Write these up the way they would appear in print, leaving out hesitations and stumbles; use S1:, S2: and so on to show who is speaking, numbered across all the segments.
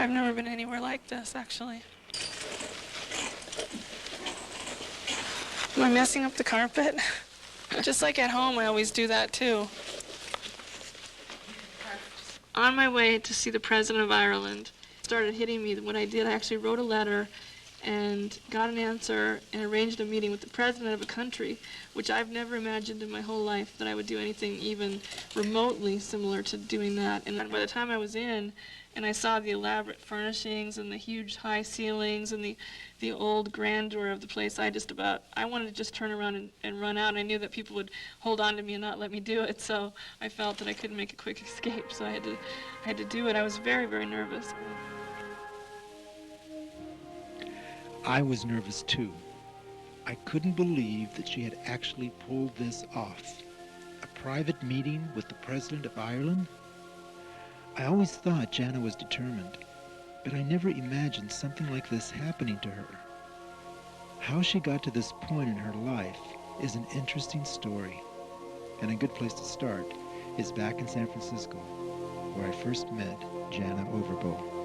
S1: I've never been anywhere like this, actually. Am I messing up the carpet? Just like at home, I always do that too. On my way to see the President of Ireland, it started hitting me what I did. I actually wrote a letter and got an answer and arranged a meeting with the president of a country, which I've never imagined in my whole life that I would do anything even remotely similar to doing that. And then by the time I was in, and I saw the elaborate furnishings and the huge high ceilings and the old grandeur of the place, I wanted to just turn around and run out. And I knew that people would hold on to me and not let me do it, so I felt that I couldn't make a quick escape, so I had to do it. I was very, very nervous.
S2: I was nervous too. I couldn't believe that she had actually pulled this off. A private meeting with the President of Ireland? I always thought Jana was determined, but I never imagined something like this happening to her. How she got to this point in her life is an interesting story, and a good place to start is back in San Francisco, where I first met Jana Overbo.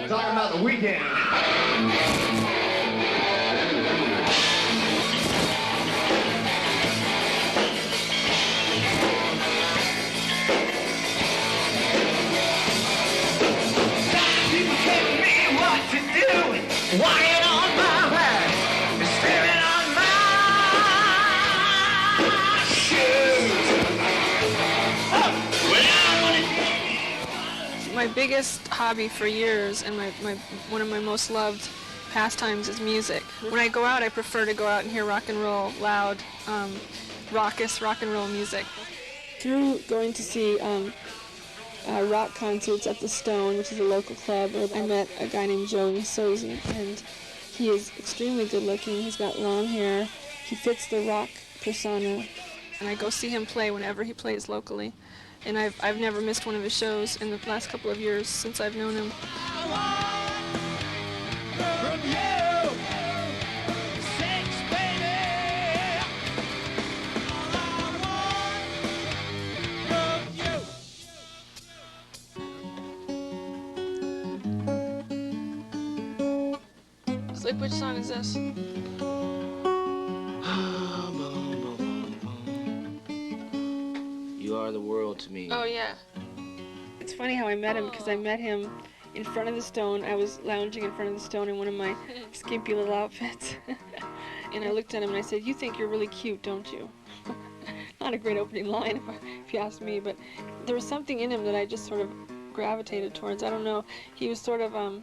S3: Talking about the weekend. People tell me what to do, walking on my back, standing on my shoes.
S1: My biggest hobby for years and one of my most loved pastimes is music. When I go out, I prefer to go out and hear rock and roll, loud, raucous rock and roll music. Through going to see rock concerts at the Stone, which is a local club, I met a guy named Joey Sozy, and he is extremely good looking. He's got long hair. He fits the rock persona, and I go see him play whenever he plays locally. And I've never missed one of his shows in the last couple of years since I've known him. It's like, which song is this?
S4: You are the world to me.
S1: Oh, yeah. It's funny how I met him, because I met him in front of the Stone. I was lounging in front of the Stone in one of my skimpy little outfits. And I looked at him and I said, "You think you're really cute, don't you?" Not a great opening line, if you ask me, but there was something in him that I just sort of gravitated towards. I don't know. He was sort of a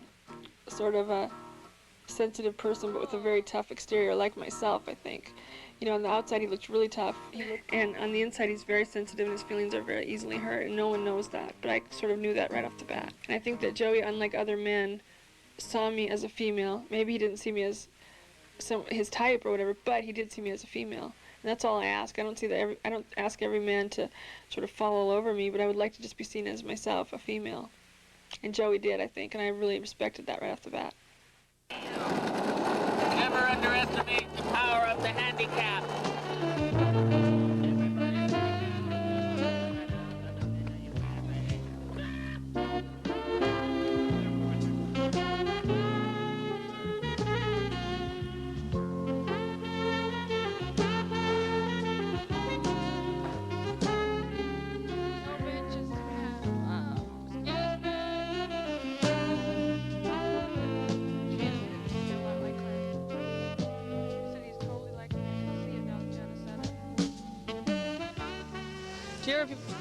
S1: sensitive person, but with a very tough exterior, like myself, I think. You know, on the outside he looked really tough, and on the inside he's very sensitive and his feelings are very easily hurt, and no one knows that, but I sort of knew that right off the bat. And I think that Joey, unlike other men, saw me as a female. Maybe he didn't see me as his type or whatever, but he did see me as a female. And that's all I ask. I don't ask every man to sort of fall all over me, but I would like to just be seen as myself, a female. And Joey did, I think, and I really respected that right off the bat.
S5: Never underestimate the power of the handicap.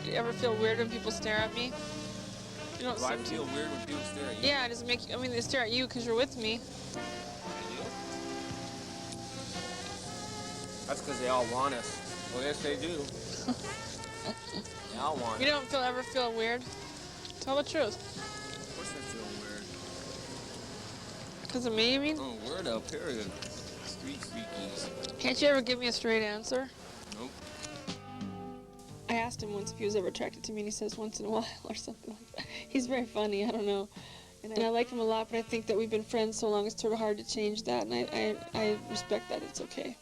S1: Do you ever feel weird when people stare at me? You don't
S6: Do I
S1: seem to.
S6: feel weird when people stare at you?
S1: Yeah, does it make you, I mean, they stare at you because you're with me.
S6: I do. That's because they all want us. Well, yes, they do. They all want
S1: You
S6: us.
S1: don't ever feel weird? Tell the truth.
S6: Of course I feel weird.
S1: Because of me, you mean?
S6: Oh, weirdo, period. Street freakies.
S1: Can't you ever give me a straight answer?
S6: Nope.
S1: I asked him once if he was ever attracted to me, and he says once in a while or something like that. He's very funny, I don't know. And I like him a lot, but I think that we've been friends so long, it's sort of hard to change that, and I respect that. It's okay.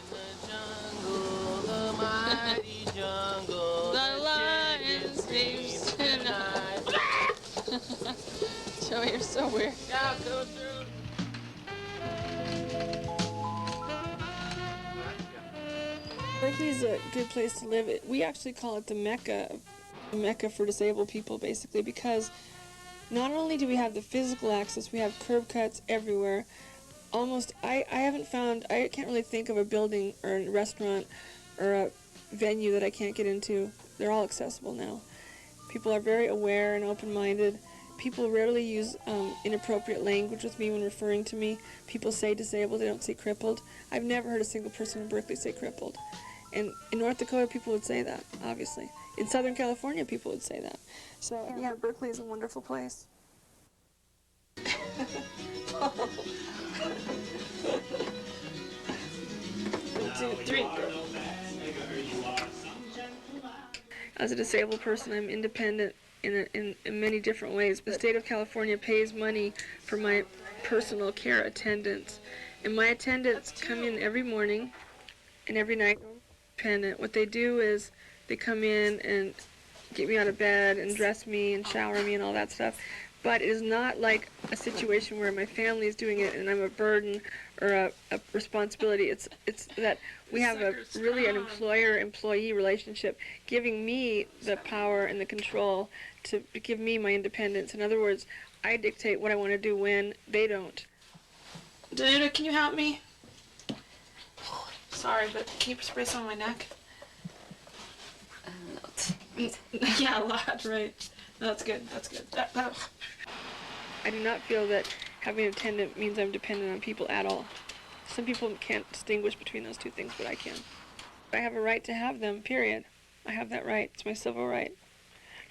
S5: The jungle, the mighty jungle.
S1: The lion screams know, you're so weird.
S5: Yeah, go through.
S1: Berkeley's a good place to live. We actually call it the Mecca for disabled people, basically, because not only do we have the physical access, we have curb cuts everywhere. I haven't found, I can't really think of a building or a restaurant or a venue that I can't get into. They're all accessible now. People are very aware and open-minded. People rarely use inappropriate language with me when referring to me. People say disabled, they don't say crippled. I've never heard a single person in Berkeley say crippled. And in North Dakota, people would say that, obviously. In Southern California, people would say that. So, yeah, Berkeley is a wonderful place. 1, 2, 3. As a disabled person, I'm independent in many different ways. The state of California pays money for my personal care attendants. And my attendants come in every morning and every night. Independent. What they do is they come in and get me out of bed and dress me and shower me and all that stuff. But it is not like a situation where my family is doing it and I'm a burden or a responsibility. It's that we have really an employer-employee relationship, giving me the power and the control to give me my independence. In other words, I dictate what I want to do when they don't. Danuta, can you help me? Sorry, but can you spray some on my neck?
S4: A lot.
S1: Yeah, a lot, right. No, that's good, that's good. I do not feel that having an attendant means I'm dependent on people at all. Some people can't distinguish between those two things, but I can. I have a right to have them, period. I have that right. It's my civil right.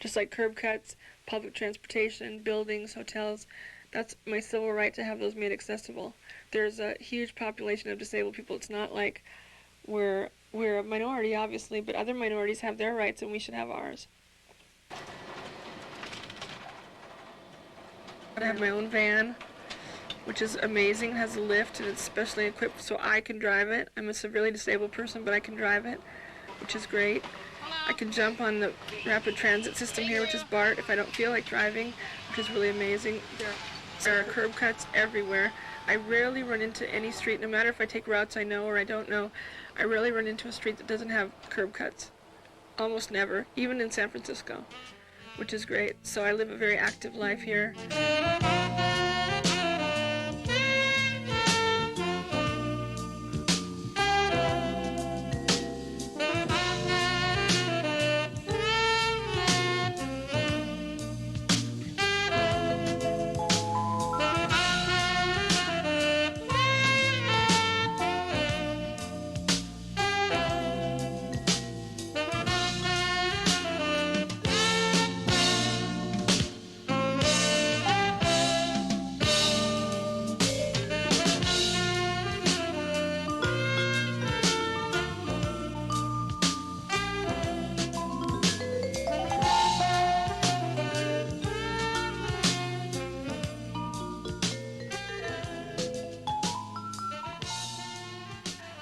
S1: Just like curb cuts, public transportation, buildings, hotels, that's my civil right to have those made accessible. There's a huge population of disabled people. It's not like we're a minority, obviously, but other minorities have their rights and we should have ours. I have my own van, which is amazing. It has a lift and it's specially equipped so I can drive it. I'm a severely disabled person, but I can drive it, which is great. I can jump on the rapid transit system here, which is BART, if I don't feel like driving, which is really amazing. There are curb cuts everywhere. I rarely run into any street, no matter if I take routes I know or I don't know, I rarely run into a street that doesn't have curb cuts. Almost never, even in San Francisco, which is great. So I live a very active life here.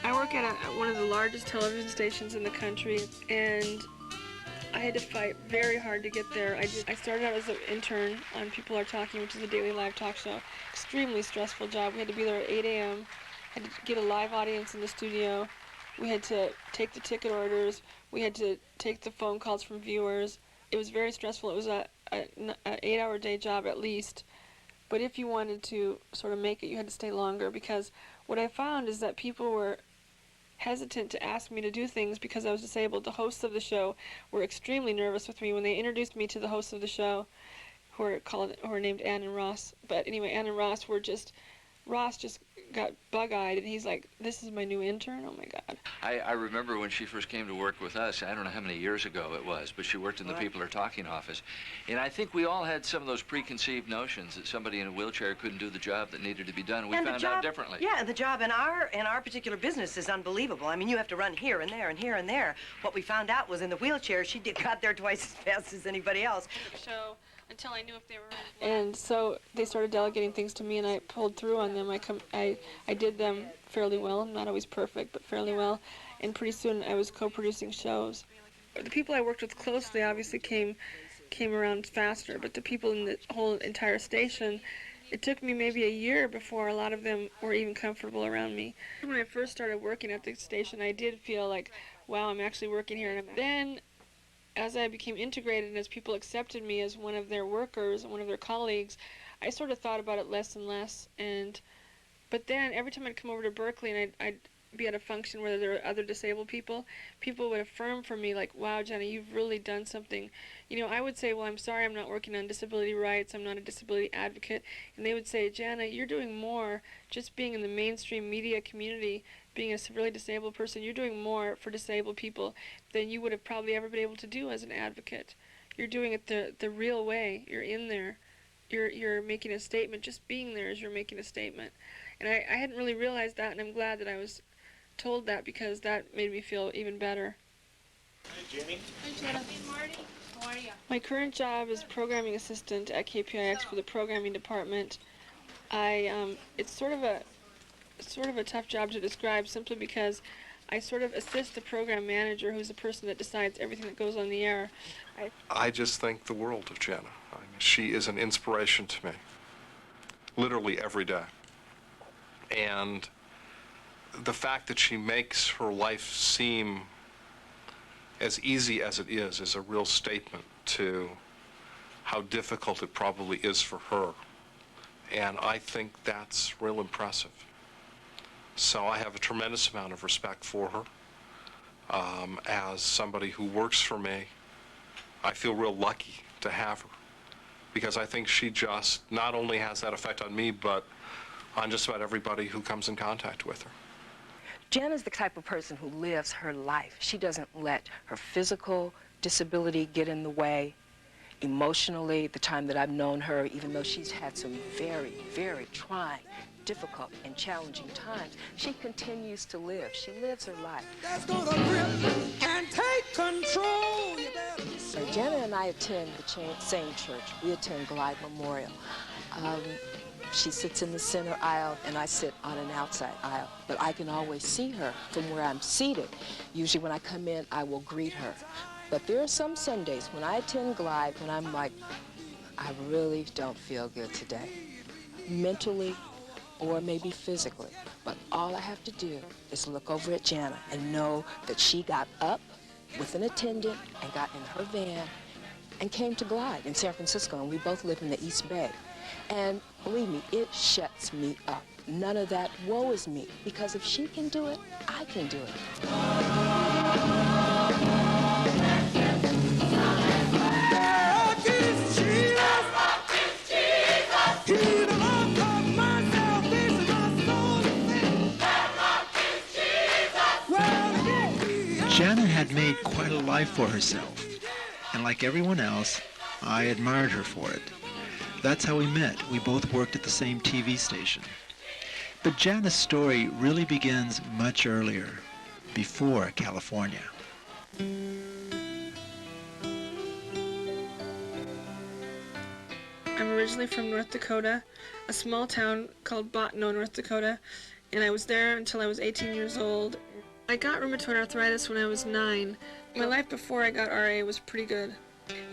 S1: I work at one of the largest television stations in the country, and I had to fight very hard to get there. I started out as an intern on People Are Talking, which is a daily live talk show. Extremely stressful job. We had to be there at 8 a.m., had to get a live audience in the studio. We had to take the ticket orders. We had to take the phone calls from viewers. It was very stressful. It was an 8-hour day job at least. But if you wanted to sort of make it, you had to stay longer, because what I found is that people were hesitant to ask me to do things because I was disabled. The hosts of the show were extremely nervous with me when they introduced me to the hosts of the show, who are named Ann and Ross. But anyway, Ann and Ross just got bug-eyed, and he's like, "This is my new intern? Oh my God."
S7: I remember when she first came to work with us, I don't know how many years ago it was, but she worked in the People Are Talking office. And I think we all had some of those preconceived notions that somebody in a wheelchair couldn't do the job that needed to be done. We found out differently.
S8: Yeah, and the job in our particular business is unbelievable. I mean, you have to run here and there and here and there. What we found out was in the wheelchair, she got there twice as fast as anybody else.
S1: So until I knew if they were. And so they started delegating things to me, and I pulled through on them. I did them fairly well. I'm not always perfect, but fairly well. And pretty soon I was co-producing shows. The people I worked with closely obviously came came around faster, but the people in the whole entire station, it took me maybe a year before a lot of them were even comfortable around me. When I first started working at the station, I did feel like, wow, I'm actually working here. And then, as I became integrated and as people accepted me as one of their workers, one of their colleagues, I sort of thought about it less and less. But then every time I'd come over to Berkeley and I'd be at a function where there were other disabled people, people would affirm for me, like, wow, Jenna, you've really done something. You know, I would say, well, I'm sorry, I'm not working on disability rights, I'm not a disability advocate. And they would say, Jana, you're doing more just being in the mainstream media community, being a severely disabled person, you're doing more for disabled people than you would have probably ever been able to do as an advocate. You're doing it the real way. You're in there. You're making a statement. Just being there is you're making a statement. And I hadn't really realized that, and I'm glad that I was told that, because that made me feel even better.
S6: Hi, Jamie.
S1: Hi, Jenna. Hey, Marty. How are you? My current job is programming assistant at KPIX for the programming department. It's sort of a tough job to describe, simply because I sort of assist the program manager, who's the person that decides everything that goes on the air.
S4: I just think the world of Jana. I mean, she is an inspiration to me, literally every day. And the fact that she makes her life seem as easy as it is a real statement to how difficult it probably is for her. And I think that's real impressive. So I have a tremendous amount of respect for her. As somebody who works for me, I feel real lucky to have her, because I think she just not only has that effect on me, but on just about everybody who comes in contact with her.
S9: Jana's the type of person who lives her life. She doesn't let her physical disability get in the way. Emotionally, the time that I've known her, even though she's had some very, very trying, difficult, and challenging times, she continues to live. She lives her life.
S3: That's gonna grip and take control.
S9: Jana and I attend the same church. We attend Glide Memorial. She sits in the center aisle, and I sit on an outside aisle. But I can always see her from where I'm seated. Usually when I come in, I will greet her. But there are some Sundays when I attend Glide when I'm like, I really don't feel good today, mentally or maybe physically. But all I have to do is look over at Jana and know that she got up with an attendant and got in her van and came to Glide in San Francisco, and we both live in the East Bay. And believe me, it shuts me up. None of that woe is me, because if she can do it, I can do it.
S2: Jana had made quite a life for herself, and like everyone else, I admired her for it. That's how we met. We both worked at the same TV station. But Jana's story really begins much earlier, before California.
S1: I'm originally from North Dakota, a small town called Bottineau, North Dakota, and I was there until I was 18 years old. I got rheumatoid arthritis when I was 9. My life before I got RA was pretty good.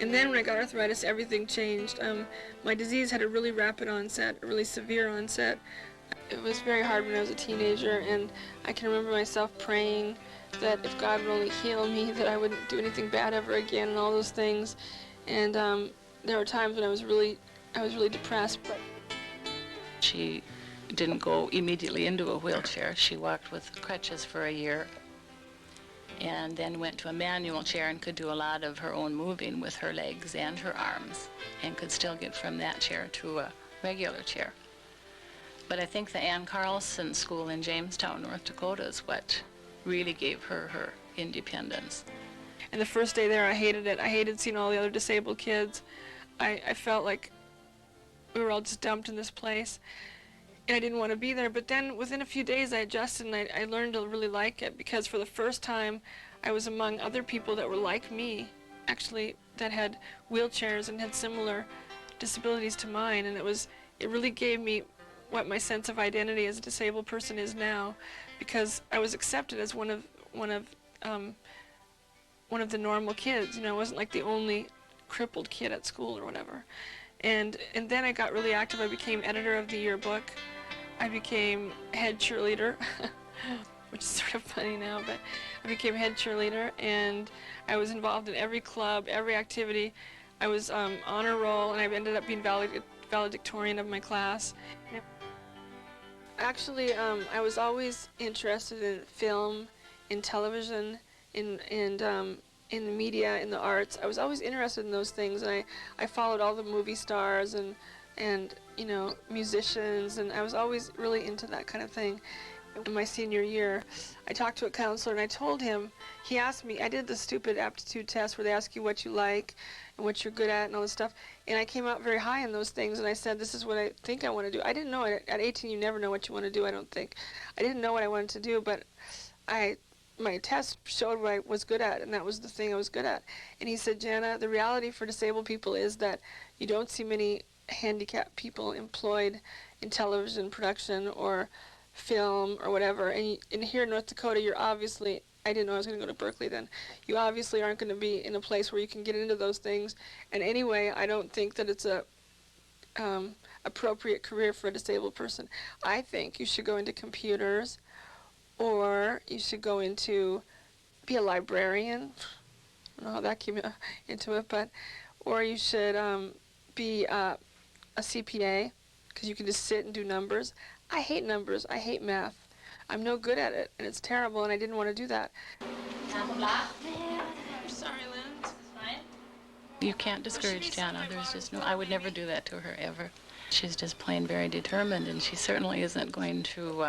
S1: And then when I got arthritis, everything changed. My disease had a really rapid onset, a really severe onset. It was very hard when I was a teenager, and I can remember myself praying that if God would only heal me, that I wouldn't do anything bad ever again, and all those things. And there were times when I was really depressed. But
S10: she didn't go immediately into a wheelchair. She walked with crutches for a year, and then went to a manual chair and could do a lot of her own moving with her legs and her arms, and could still get from that chair to a regular chair. But I think the Ann Carlson School in Jamestown, North Dakota is what really gave her her independence.
S1: And the first day there, I hated it. I hated seeing all the other disabled kids. I felt like we were all just dumped in this place, and I didn't want to be there. But then within a few days, I adjusted, and I learned to really like it, because for the first time, I was among other people that were like me, actually, that had wheelchairs and had similar disabilities to mine, and it really gave me what my sense of identity as a disabled person is now, because I was accepted as one of the normal kids. You know, I wasn't like the only crippled kid at school or whatever. And then I got really active. I became editor of the yearbook. I became head cheerleader, which is sort of funny now, but I became head cheerleader, and I was involved in every club, every activity. I was honor roll, and I ended up being valedictorian of my class. Actually, I was always interested in film, in television, in the media, in the arts. I was always interested in those things, and I followed all the movie stars and you know, musicians, and I was always really into that kind of thing. In my senior year, I talked to a counselor, and I told him, he asked me, I did the stupid aptitude test where they ask you what you like and what you're good at and all this stuff, and I came out very high in those things, and I said, this is what I think I want to do. I didn't know it. At 18, you never know what you want to do, I don't think. I didn't know what I wanted to do, but my test showed what I was good at, and that was the thing I was good at. And he said, Jana, the reality for disabled people is that you don't see many handicapped people employed in television production or film or whatever. And here in North Dakota, you're obviously, I didn't know I was going to go to Berkeley then, you obviously aren't going to be in a place where you can get into those things. And anyway, I don't think that it's a appropriate career for a disabled person. I think you should go into computers, or you should go into, be a librarian. I don't know how that came into it, but, or you should be a CPA, because you can just sit and do numbers. I hate numbers. I hate math. I'm no good at it, and it's terrible, and I didn't want to do that. I'm sorry, Lynn.
S10: You can't discourage Jana. There's just no, I would never do that to her, ever. She's just plain very determined, and she certainly isn't going to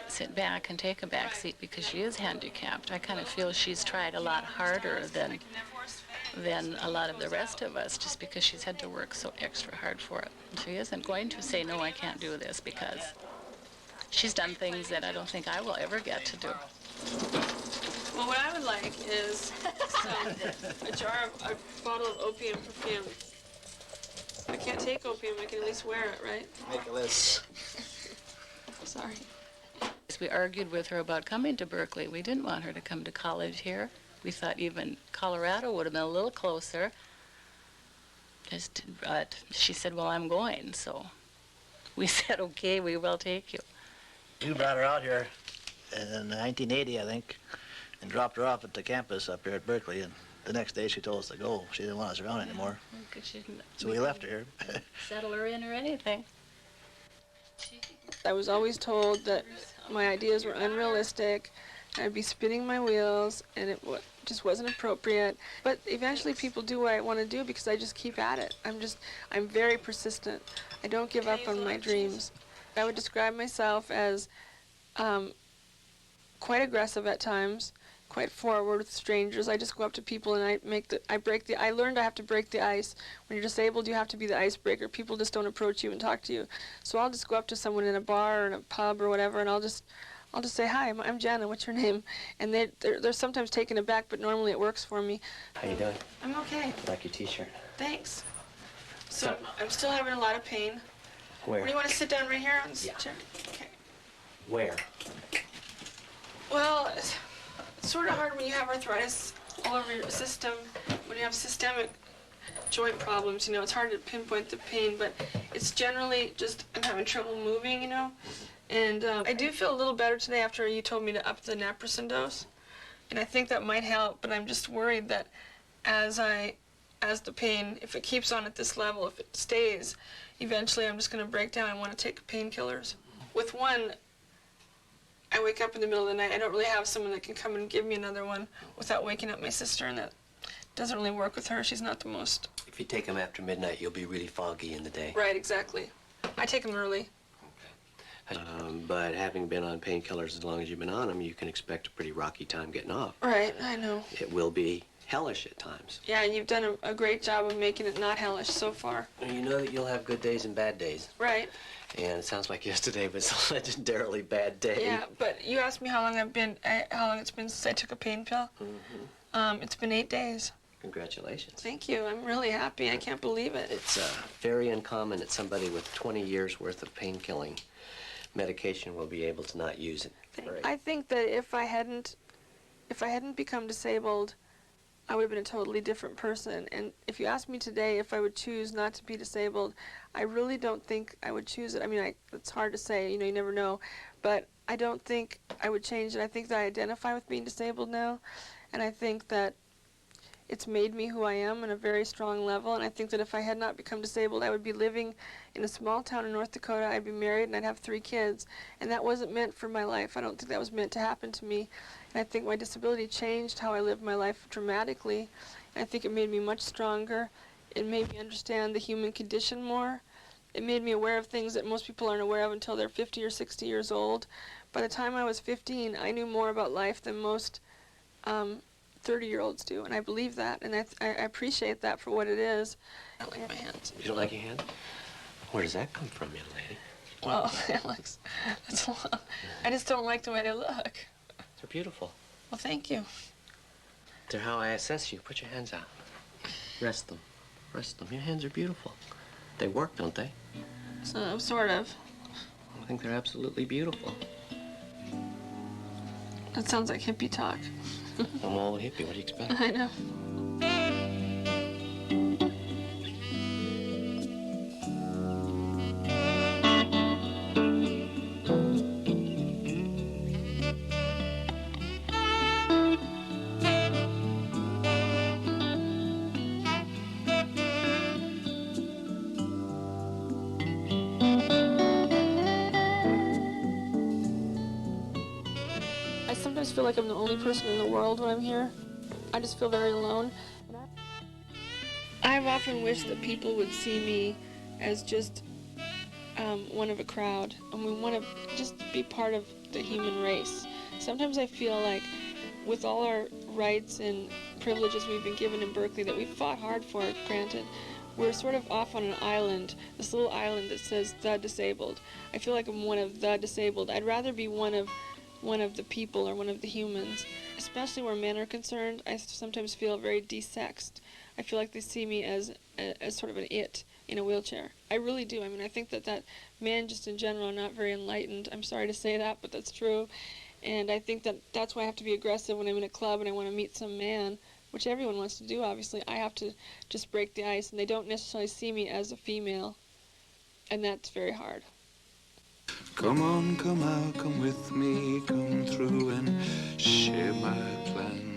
S10: sit back and take a back seat because she is handicapped. I kind of feel she's tried a lot harder than a lot of the rest of us, just because she's had to work so extra hard for it. She isn't going to say, no, I can't do this, because she's done things that I don't think I will ever get to do.
S1: Well, what I would like is a bottle of opium perfume. I can't take opium, I can at least wear it, right?
S11: Make a list.
S1: Sorry.
S10: We argued with her about coming to Berkeley. We didn't want her to come to college here. We thought even Colorado would have been a little closer. But she said, well, I'm going, so we said, okay, we will take you.
S11: You brought her out here in 1980, I think, and dropped her off at the campus up here at Berkeley, and the next day she told us to go. She didn't want us around anymore. So we left her here.
S10: Settle her in or anything.
S1: I was always told that my ideas were unrealistic, I'd be spinning my wheels, and it just wasn't appropriate. But eventually people do what I want to do because I just keep at it. I'm very persistent. I don't give up on my dreams. I would describe myself as quite aggressive at times, quite forward with strangers. I just go up to people and I learned I have to break the ice. When you're disabled, you have to be the icebreaker. People just don't approach you and talk to you. So I'll just go up to someone in a bar or in a pub or whatever, and I'll just say, hi, I'm Jana, what's your name? And they're sometimes taken aback, but normally it works for me.
S12: How you doing?
S1: I'm okay.
S12: I like your t-shirt.
S1: Thanks. So I'm still having a lot of pain.
S12: Where?
S1: Do you want to sit down right here on this chair? Okay.
S12: Where?
S1: Well, it's sort of hard when you have arthritis all over your system, when you have systemic joint problems, you know, it's hard to pinpoint the pain, but it's generally just I'm having trouble moving, you know. And I do feel a little better today after you told me to up the naproxen dose, and I think that might help, but I'm just worried that as the pain, if it keeps on at this level, if it stays, eventually I'm just going to break down. I want to take painkillers. With one, I wake up in the middle of the night. I don't really have someone that can come and give me another one without waking up my sister, and that doesn't really work with her. She's not the most...
S12: If you take them after midnight, you'll be really foggy in the day.
S1: Right, exactly. I take them early.
S12: Okay. But having been on painkillers as long as you've been on them, you can expect a pretty rocky time getting off.
S1: Right, I know.
S12: It will be hellish at times.
S1: Yeah, and you've done a great job of making it not hellish so far.
S12: You know that you'll have good days and bad days.
S1: Right.
S12: And it sounds like yesterday was a legendarily bad day.
S1: Yeah, but you asked me how long it's been since I took a pain pill. Mm-hmm. It's been 8 days.
S12: Congratulations.
S1: Thank you. I'm really happy. I can't believe it.
S12: It's very uncommon that somebody with 20 years worth of pain-killing medication will be able to not use it.
S1: I think that if I hadn't become disabled, I would have been a totally different person. And if you ask me today if I would choose not to be disabled, I really don't think I would choose it. I mean, it's hard to say, you know, you never know. But I don't think I would change it. I think that I identify with being disabled now. And I think that it's made me who I am on a very strong level. And I think that if I had not become disabled, I would be living in a small town in North Dakota. I'd be married and I'd have 3 kids. And that wasn't meant for my life. I don't think that was meant to happen to me. And I think my disability changed how I lived my life dramatically. And I think it made me much stronger. It made me understand the human condition more. It made me aware of things that most people aren't aware of until they're 50 or 60 years old. By the time I was 15, I knew more about life than most 30-year-olds do, and I believe that, and I appreciate that for what it is. I like my hands.
S12: You don't like your hand? Where does that come from, young lady?
S1: Well, Alex, that's a lot. I just don't like the way they look.
S12: They're beautiful.
S1: Well, thank you.
S12: They're how I assess you. Put your hands out. Rest them. Rest them. Your hands are beautiful. They work, don't they?
S1: So, sort of.
S12: I think they're absolutely beautiful.
S1: That sounds like hippie talk.
S12: I'm all hippie. What do you expect?
S1: I know. I sometimes feel like I'm the only person in the world when I'm here. I just feel very alone. I've often wished that people would see me as just one of a crowd, and we want to just be part of the human race. Sometimes I feel like with all our rights and privileges we've been given in Berkeley that we fought hard for, granted, we're sort of off on an island, this little island that says the disabled. I feel like I'm one of the disabled. I'd rather be one of the people or one of the humans. Especially where men are concerned, I sometimes feel very desexed. I feel like they see me as sort of an it in a wheelchair. I really do. I mean, I think that men just in general are not very enlightened. I'm sorry to say that, but that's true. And I think that's why I have to be aggressive when I'm in a club and I want to meet some man, which everyone wants to do, obviously. I have to just break the ice, and they don't necessarily see me as a female, and that's very hard.
S13: Come on, come out, come with me, come through and share my plan.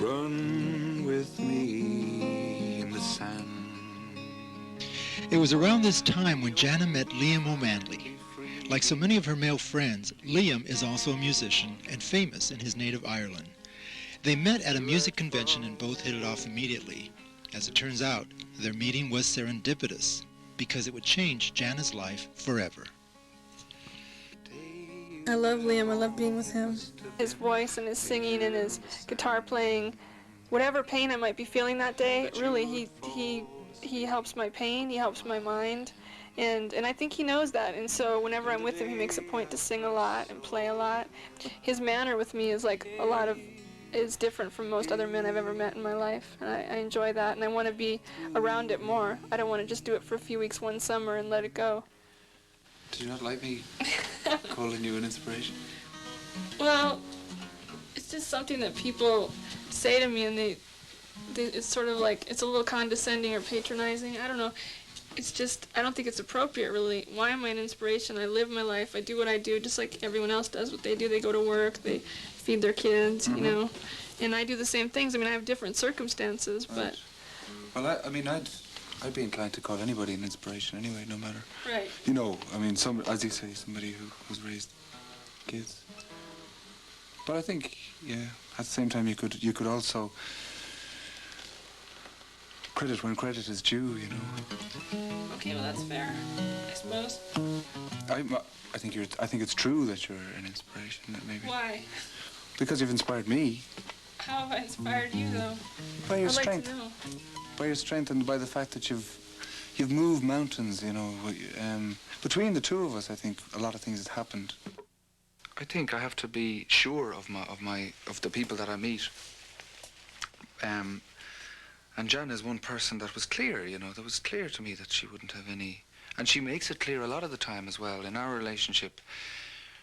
S13: Run with me in the sand.
S2: It was around this time when JANA met Liam O'Manley. Like so many of her male friends, Liam is also a musician and famous in his native Ireland. They met at a music convention and both hit it off immediately. As it turns out, their meeting was serendipitous, because it would change JANA's life forever.
S1: I love Liam. I love being with him. His voice and his singing and his guitar playing, whatever pain I might be feeling that day, really, he helps my pain, he helps my mind, and I think he knows that, and so whenever I'm with him, he makes a point to sing a lot and play a lot. His manner with me is like is different from most other men I've ever met in my life, and I enjoy that, and I want to be around it more. I don't want to just do it for a few weeks one summer and let it go.
S13: Do you not like me calling you an inspiration?
S1: Well, it's just something that people say to me, and it's sort of like, it's a little condescending or patronizing. I don't know. It's just, I don't think it's appropriate, really. Why am I an inspiration? I live my life. I do what I do, just like everyone else does what they do. They go to work, they feed their kids, you know, and I do the same things. I mean, I have different circumstances, but...
S13: Well, I mean, I'd be inclined to call anybody an inspiration anyway, no matter...
S1: Right.
S13: You know, I mean, as you say, somebody who's raised kids. But I think, yeah, at the same time, you could also credit when credit is due, you know.
S1: Okay, well, that's fair, I suppose.
S13: I think it's true that you're an inspiration, that maybe.
S1: Why?
S13: Because you've inspired me.
S1: How have I inspired you, though?
S13: By your
S1: I'd
S13: strength.
S1: like to know.
S13: By your strength and by the fact that you've moved mountains, you know. Between the two of us, I think a lot of things have happened. I think I have to be sure of the people that I meet. And JANA is one person that was clear, you know, that was clear to me that she wouldn't have any, and she makes it clear a lot of the time as well in our relationship.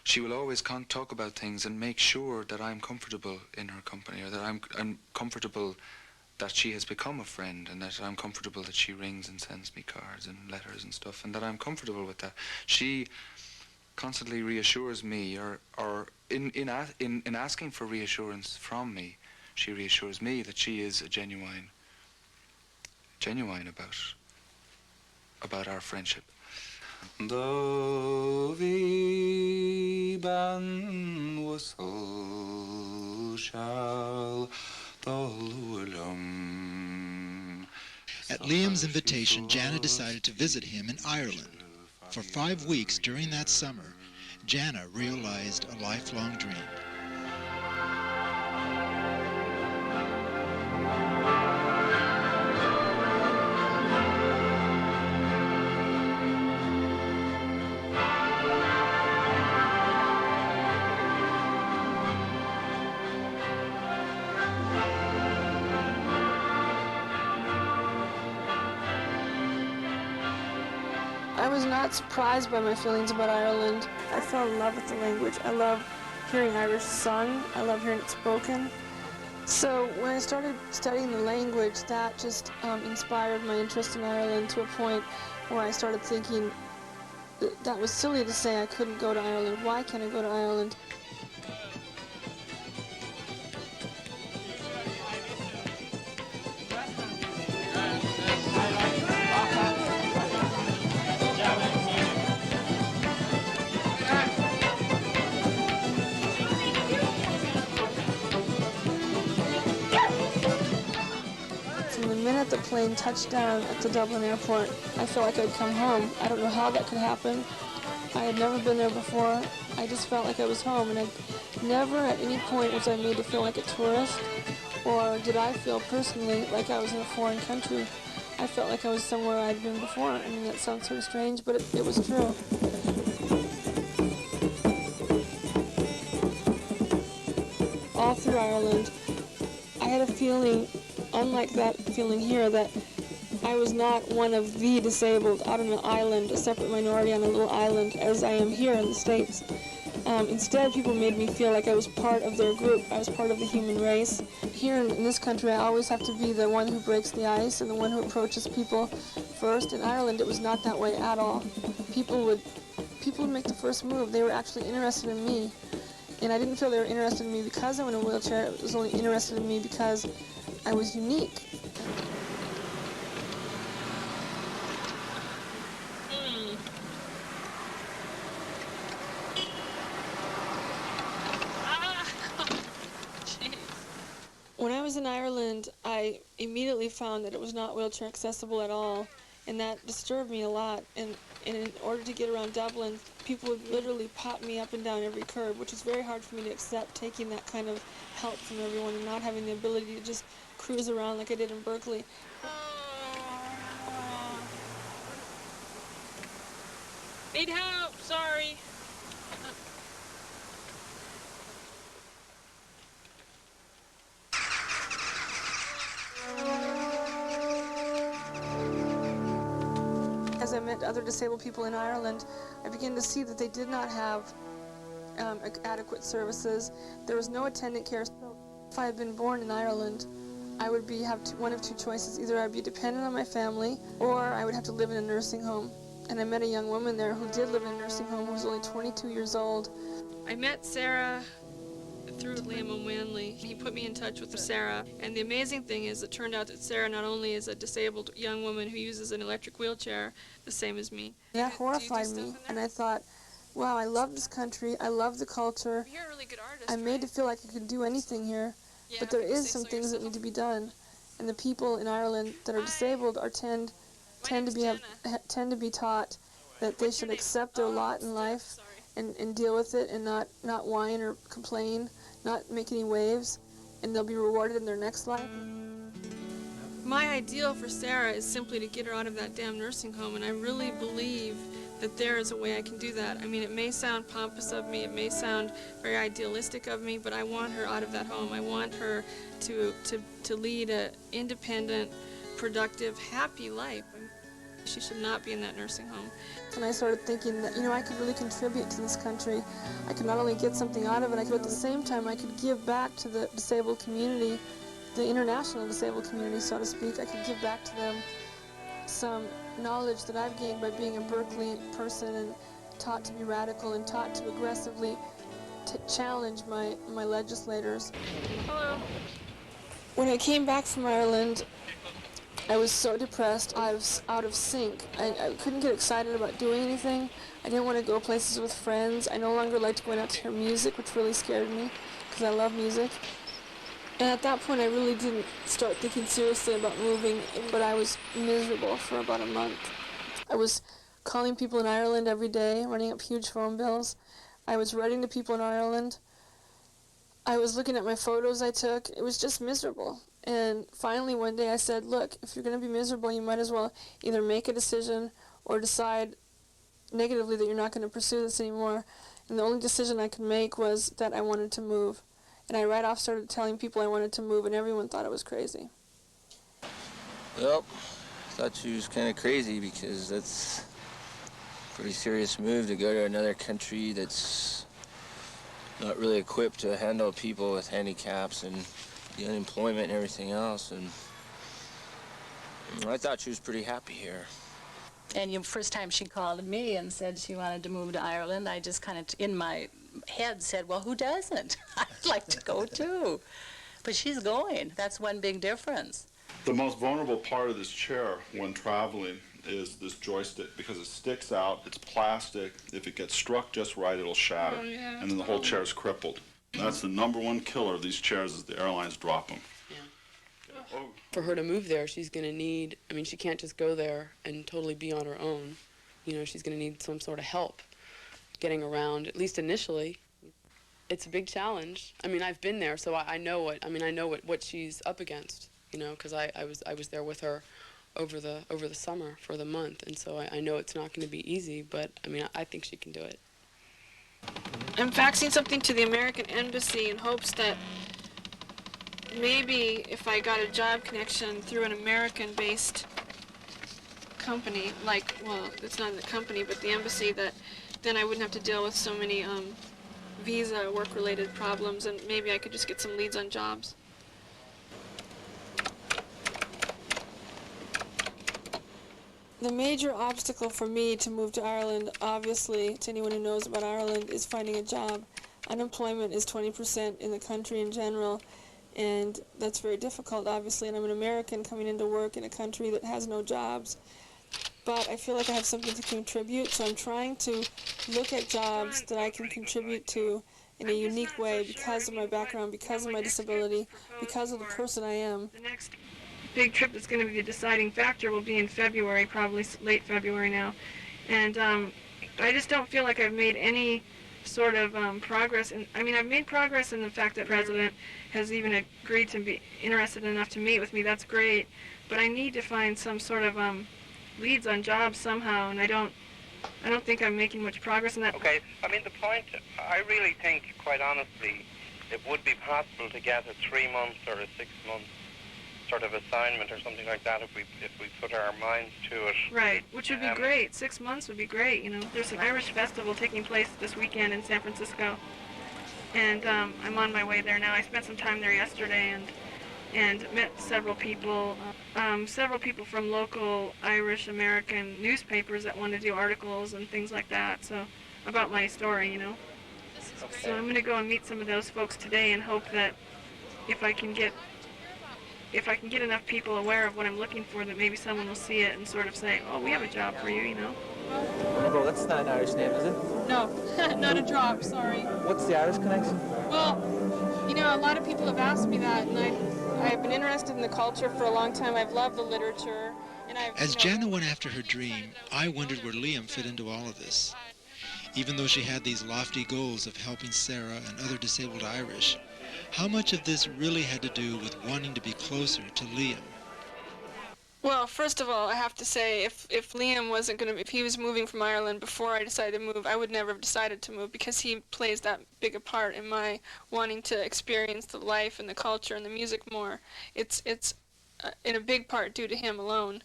S13: she will always talk about things and make sure that I'm comfortable in her company, or that I'm comfortable that she has become a friend, and that I'm comfortable that she rings and sends me cards and letters and stuff, and that I'm comfortable with that. She constantly reassures me, or in asking for reassurance from me, she reassures me that she is a genuine about our friendship. Though we ban whistle shall
S2: At Liam's invitation, Jana decided to visit him in Ireland. For 5 weeks during that summer, Jana realized a lifelong dream.
S1: I was not surprised by my feelings about Ireland. I fell in love with the language. I love hearing Irish sung. I love hearing it spoken. So when I started studying the language, that just inspired my interest in Ireland to a point where I started thinking that was silly to say I couldn't go to Ireland. Why can't I go to Ireland? From the minute the plane touched down at the Dublin airport, I felt like I'd come home. I don't know how that could happen. I had never been there before. I just felt like I was home, and I never at any point was I made to feel like a tourist, or did I feel personally like I was in a foreign country. I felt like I was somewhere I'd been before. I mean, that sounds sort of strange, but it was true. All through Ireland, I had a feeling, unlike that feeling here, that I was not one of the disabled out on an island, a separate minority on a little island, as I am here in the States. Instead, people made me feel like I was part of their group. I was part of the human race. Here in this country, I always have to be the one who breaks the ice and the one who approaches people first. In Ireland, it was not that way at all. People would make the first move. They were actually interested in me. And I didn't feel they were interested in me because I'm in a wheelchair. It was only interested in me because I was unique. When I was in Ireland, I immediately found that it was not wheelchair accessible at all, and that disturbed me a lot. And in order to get around Dublin, people would literally pop me up and down every curb, which is very hard for me to accept, taking that kind of help from everyone and not having the ability to just cruise around like I did in Berkeley.
S5: Need help, sorry.
S1: As I met other disabled people in Ireland, I began to see that they did not have adequate services. There was no attendant care. So if I had been born in Ireland, I would have one of two choices. Either I'd be dependent on my family, or I would have to live in a nursing home. And I met a young woman there who did live in a nursing home, who was only 22 years old. I met Sarah through Liam O'Manley. He put me in touch with Sarah, and the amazing thing is it turned out that Sarah not only is a disabled young woman who uses an electric wheelchair, the same as me. That horrified me, and I thought, wow, I love this country, I love the culture. You're a really good artist, I'm made to feel like I could do anything here, but there is some things that need to be done, and the people in Ireland that are disabled tend to be taught that they should accept their lot in life and deal with it and not whine or complain, not make any waves, and they'll be rewarded in their next life. My ideal for Sarah is simply to get her out of that damn nursing home, and I really believe that there is a way I can do that. I mean, it may sound pompous of me, it may sound very idealistic of me, but I want her out of that home. I want her to lead an independent, productive, happy life. She should not be in that nursing home. And I started thinking that, I could really contribute to this country. I could not only get something out of it, but at the same time I could give back to the disabled community, the international disabled community, so to speak. I could give back to them some knowledge that I've gained by being a Berkeley person and taught to be radical and taught to aggressively challenge my legislators. Hello. When I came back from Ireland, I was so depressed. I was out of sync. I couldn't get excited about doing anything. I didn't want to go places with friends. I no longer liked going out to hear music, which really scared me because I love music. And at that point, I really didn't start thinking seriously about moving, but I was miserable for about a month. I was calling people in Ireland every day, running up huge phone bills. I was writing to people in Ireland. I was looking at my photos I took. It was just miserable. And finally one day I said, look, if you're going to be miserable, you might as well either make a decision or decide negatively that you're not going to pursue this anymore. And the only decision I could make was that I wanted to move. And I right off started telling people I wanted to move, and everyone thought I was crazy.
S6: Well, I thought she was kind of crazy because that's a pretty serious move to go to another country that's not really equipped to handle people with handicaps and the unemployment and everything else. And I thought she was pretty happy here.
S10: And the first time she called me and said she wanted to move to Ireland, I just kind of, in my head, said, well, who doesn't? I'd like to go too. But she's going. That's one big difference.
S14: The most vulnerable part of this chair when traveling is this joystick, because it sticks out, it's plastic. If it gets struck just right, it'll shatter.
S1: Oh, yeah.
S14: And then the whole chair is crippled. That's the #1 killer of these chairs, is the airlines drop them.
S15: For her to move there, she's going to need, she can't just go there and totally be on her own. She's going to need some sort of help getting around, at least initially. It's a big challenge. I've been there, so I know what she's up against, because I was there with her over the summer for the month, and so I know it's not going to be easy, but I think she can do it.
S1: I'm faxing something to the American Embassy in hopes that maybe if I got a job connection through an American-based company, it's not the company, but the embassy, that then I wouldn't have to deal with so many visa work-related problems, and maybe I could just get some leads on jobs. The major obstacle for me to move to Ireland, obviously, to anyone who knows about Ireland, is finding a job. Unemployment is 20% in the country in general, and that's very difficult, obviously, and I'm an American coming into work in a country that has no jobs. But I feel like I have something to contribute, so I'm trying to look at jobs that I can contribute to in a unique way because of my background, because of my disability, because of the person I am. The next big trip that's going to be the deciding factor will be in February, probably late February now. And I just don't feel like I've made any sort of progress. I've made progress in the fact that the president has even agreed to be interested enough to meet with me. That's great. But I need to find some sort of leads on jobs somehow, and I don't think I'm making much progress in that.
S16: Okay, the point, I really think, quite honestly, it would be possible to get a 3-month or a 6-month sort of assignment or something like that if we put our minds to it.
S1: Right, which would be great. 6 months would be great, There's an Irish festival taking place this weekend in San Francisco, and I'm on my way there now. I spent some time there yesterday and met several people from local Irish American newspapers that want to do articles and things like that, so about my story, So I'm going to go and meet some of those folks today and hope that if I can get enough people aware of what I'm looking for, that maybe someone will see it and sort of say, oh, we have a job for you,
S12: Bro, that's not an Irish name, is it?
S1: No, not a drop, sorry.
S12: What's the Irish connection?
S1: Well, a lot of people have asked me that, and I've been interested in the culture for a long time. I've loved the literature, and
S2: As Jana went after her dream, I wondered where Liam fit into all of this. Even though she had these lofty goals of helping Sarah and other disabled Irish, how much of this really had to do with wanting to be closer to Liam?
S1: Well, first of all, I have to say, if Liam wasn't going to, if he was moving from Ireland before I decided to move, I would never have decided to move, because he plays that big a part in my wanting to experience the life and the culture and the music more. It's in a big part due to him alone.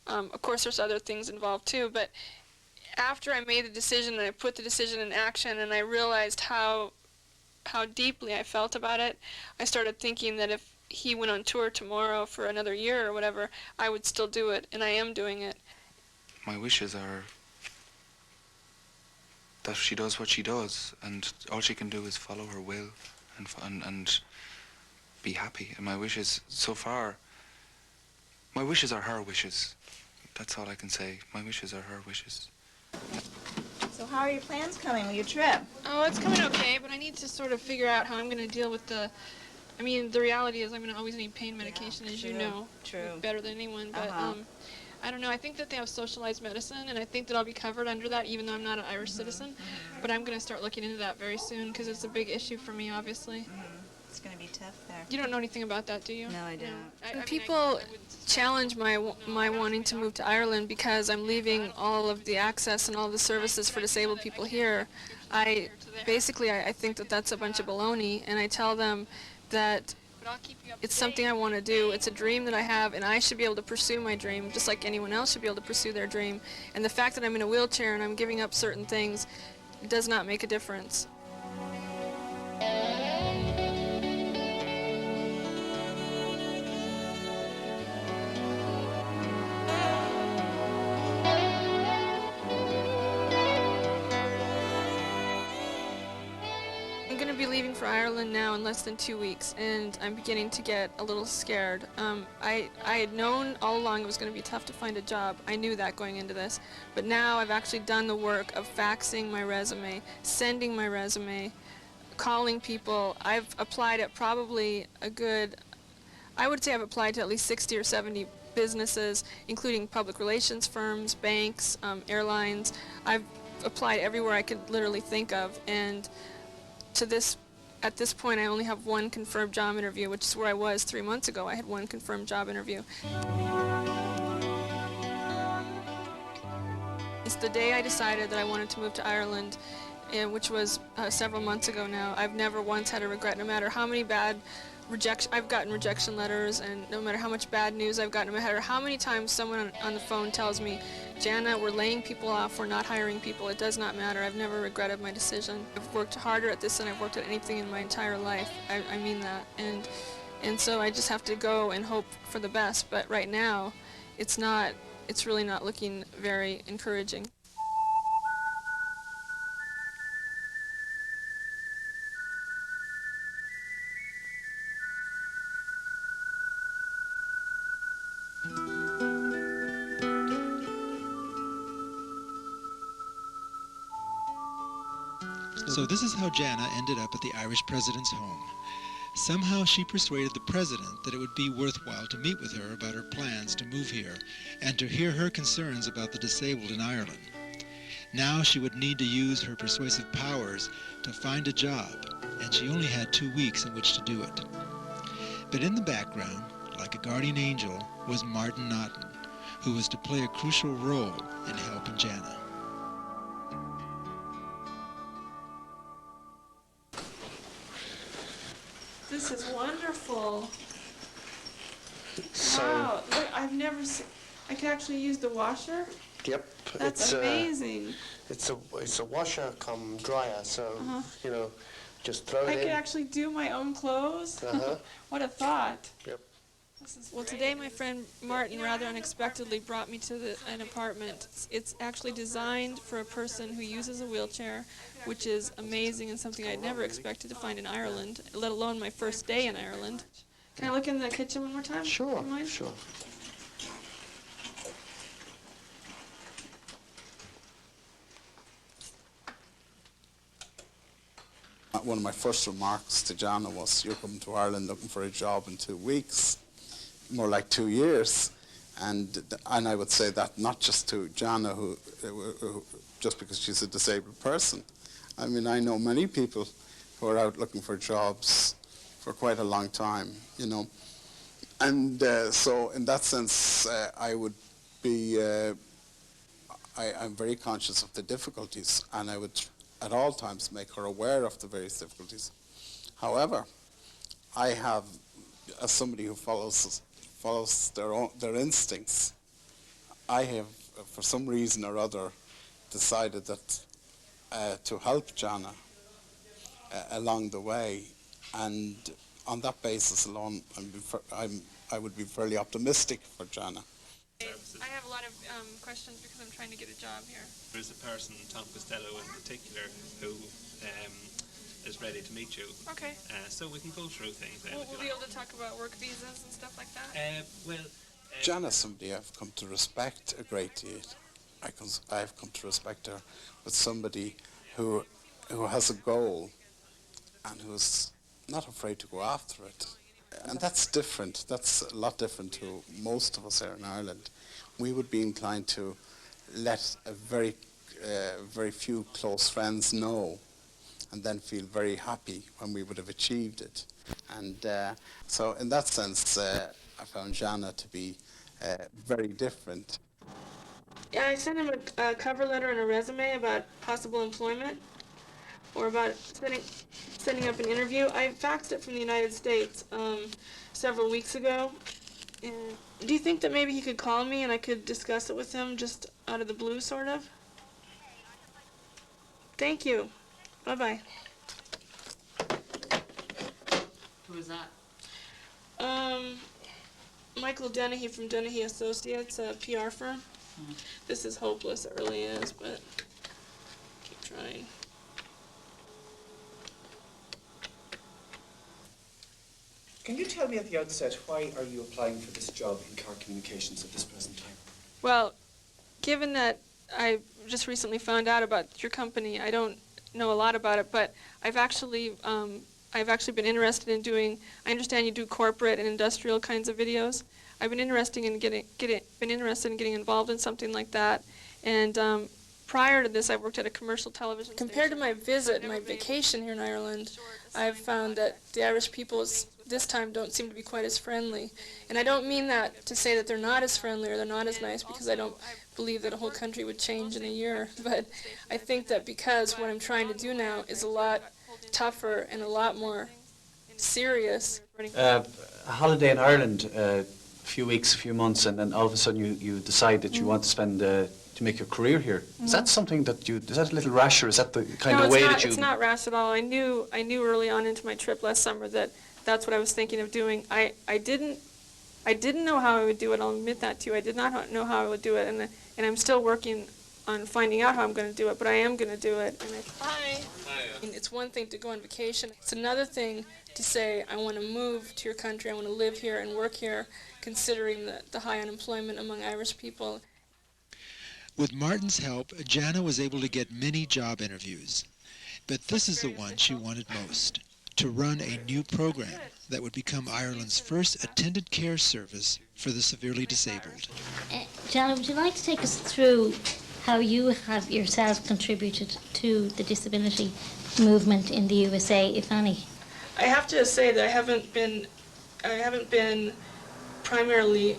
S1: Of course, there's other things involved too, but after I made the decision and I put the decision in action and I realized how deeply I felt about it, I started thinking that if he went on tour tomorrow for another year or whatever, I would still do it, and I am doing it.
S13: My wishes are that she does what she does, and all she can do is follow her will and be happy. And my wishes, so far, my wishes are her wishes. That's all I can say. My wishes are her wishes.
S17: So how are your plans coming with your trip?
S1: Oh, it's coming okay, but I need to sort of figure out how I'm going to deal with the... I mean, the reality is I'm going to always need pain medication, as you know.
S17: True.
S1: Better than anyone, but I don't know. I think that they have socialized medicine, and I think that I'll be covered under that, even though I'm not an Irish citizen. But I'm going to start looking into that very soon, because it's a big issue for me, obviously.
S17: It's going to be tough there.
S1: You don't know anything about that, do you?
S17: No, I don't.
S1: People challenge my wanting to move to Ireland because I'm leaving all of the access and all the services for disabled people here. I think that that's a bunch of baloney, and I tell them that it's something I want to do. It's a dream that I have, and I should be able to pursue my dream just like anyone else should be able to pursue their dream. And the fact that I'm in a wheelchair and I'm giving up certain things does not make a difference. I'm going to be leaving for Ireland now in less than 2 weeks, and I'm beginning to get a little scared. I had known all along it was going to be tough to find a job. I knew that going into this. But now I've actually done the work of faxing my resume, sending my resume, calling people. I've applied at probably I would say I've applied to at least 60 or 70 businesses, including public relations firms, banks, airlines. I've applied everywhere I could literally think of, and at this point, I only have one confirmed job interview, which is where I was 3 months ago. I had one confirmed job interview. It's the day I decided that I wanted to move to Ireland, which was several months ago now. I've never once had a regret, no matter how many I've gotten rejection letters, and no matter how much bad news I've gotten, no matter how many times someone on the phone tells me, Jana, we're laying people off, we're not hiring people, it does not matter. I've never regretted my decision. I've worked harder at this than I've worked at anything in my entire life. I mean that. And so I just have to go and hope for the best. But right now, it's really not looking very encouraging.
S2: So this is how Jana ended up at the Irish president's home. Somehow she persuaded the president that it would be worthwhile to meet with her about her plans to move here and to hear her concerns about the disabled in Ireland. Now she would need to use her persuasive powers to find a job, and she only had 2 weeks in which to do it. But in the background, like a guardian angel, was Martin Naughton, who was to play a crucial role in helping Jana.
S1: This is wonderful.
S12: So,
S1: wow, look, I've never seen... I can actually use the washer?
S12: Yep.
S1: That's amazing.
S12: It's a washer come dryer, so, you know, just throw it in.
S1: I can actually do my own clothes? What a thought.
S12: Yep.
S1: Well, today my friend Martin rather unexpectedly brought me to an apartment. It's actually designed for a person who uses a wheelchair, which is amazing and something I'd never expected to find in Ireland, let alone my first day in Ireland. Can I look in the kitchen one more time?
S12: Sure, sure.
S18: One of my first remarks to Jana was, you're coming to Ireland looking for a job in 2 weeks. More like 2 years, and I would say that not just to Jana, who just because she's a disabled person. I mean, I know many people who are out looking for jobs for quite a long time, you know. And so, in that sense, I would be. I'm very conscious of the difficulties, and I would at all times make her aware of the various difficulties. However, I have, as somebody who follows their instincts, I have, for some reason or other, decided that to help JANA along the way, and on that basis alone, I would be fairly optimistic for JANA.
S1: I have a lot of questions because I'm trying to get a job here.
S19: There's a person, Tom Costello in particular, who is ready to meet you.
S1: Okay.
S19: So we can go through things.
S1: We'll be able to talk about work visas and stuff like that?
S18: JANA is somebody I've come to respect a great deal. I've come to respect her, but somebody who has a goal and who's not afraid to go after it. And that's different. That's a lot different to most of us here in Ireland. We would be inclined to let a very few close friends know and then feel very happy when we would have achieved it. And so in that sense, I found JANA to be very different.
S1: Yeah, I sent him a cover letter and a resume about possible employment or about setting up an interview. I faxed it from the United States several weeks ago. And do you think that maybe he could call me and I could discuss it with him just out of the blue, sort of? Thank you. Bye-bye.
S10: Who is that?
S1: Michael Dennehy from Dennehy Associates, a PR firm. This is hopeless, it really is, but keep trying.
S20: Can you tell me at the outset, why are you applying for this job in car communications at this present time?
S1: Well, given that I just recently found out about your company, I don't know a lot about it, but I've actually been interested in doing. I understand you do corporate and industrial kinds of videos. I've been interested in getting involved in something like that. And prior to this, I worked at a commercial television station. Compared to my vacation here in Ireland, I've found that the Irish people this time don't seem to be quite as friendly. And I don't mean that to say that they're not as friendly or they're not as nice, because I don't believe that a whole country would change in a year. But I think that because what I'm trying to do now is a lot tougher and a lot more serious.
S20: A holiday in Ireland, a few weeks, a few months, and then all of a sudden you decide that you want to spend to make your career here. Is that something that is that a little rash, or is that the kind of way that you...
S1: No, it's not rash at all. I knew early on into my trip last summer that that's what I was thinking of doing. I didn't know how I would do it. I'll admit that to you. I did not know how I would do it, and I'm still working on finding out how I'm going to do it, but I am going to do it. Hi. It's one thing to go on vacation. It's another thing to say, I want to move to your country, I want to live here and work here, considering the high unemployment among Irish people.
S2: With Martin's help, JANA was able to get many job interviews. But this is the one she wanted most, to run a new program that would become Ireland's first attendant care service for the severely disabled.
S21: JANA, would you like to take us through how you have yourself contributed to the disability movement in the USA, if any?
S1: I have to say that I haven't been primarily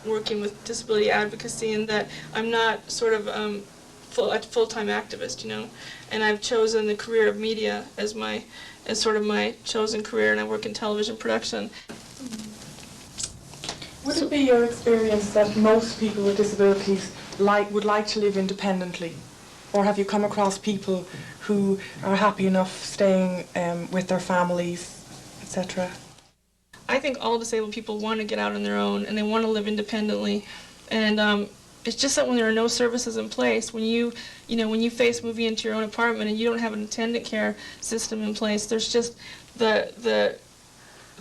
S1: working with disability advocacy, in that I'm not sort of a full-time activist, you know, and I've chosen the career of media as sort of my chosen career, and I work in television production.
S22: Would it be your experience that most people with disabilities would like to live independently? Or have you come across people who are happy enough staying with their families, etc.?
S1: I think all disabled people want to get out on their own, and they want to live independently. And it's just that when there are no services in place, when you face moving into your own apartment and you don't have an attendant care system in place, there's just the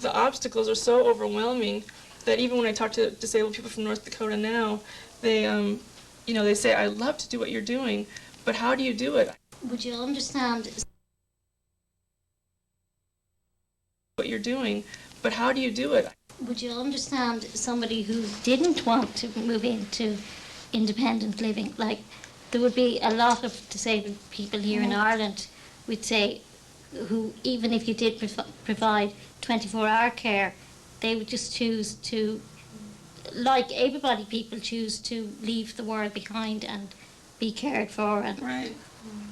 S1: obstacles are so overwhelming that even when I talk to disabled people from North Dakota now, they they say, I love to do what you're doing, but how do you do it?
S21: Would you understand
S1: what you're doing, but how do you do it?
S21: Would you understand somebody who didn't want to move into independent living? Like, there would be a lot of disabled people here in Ireland, we'd say, who, even if you did provide 24-hour care, they would just choose to, like able-bodied people, choose to leave the world behind and be cared for. And
S1: right.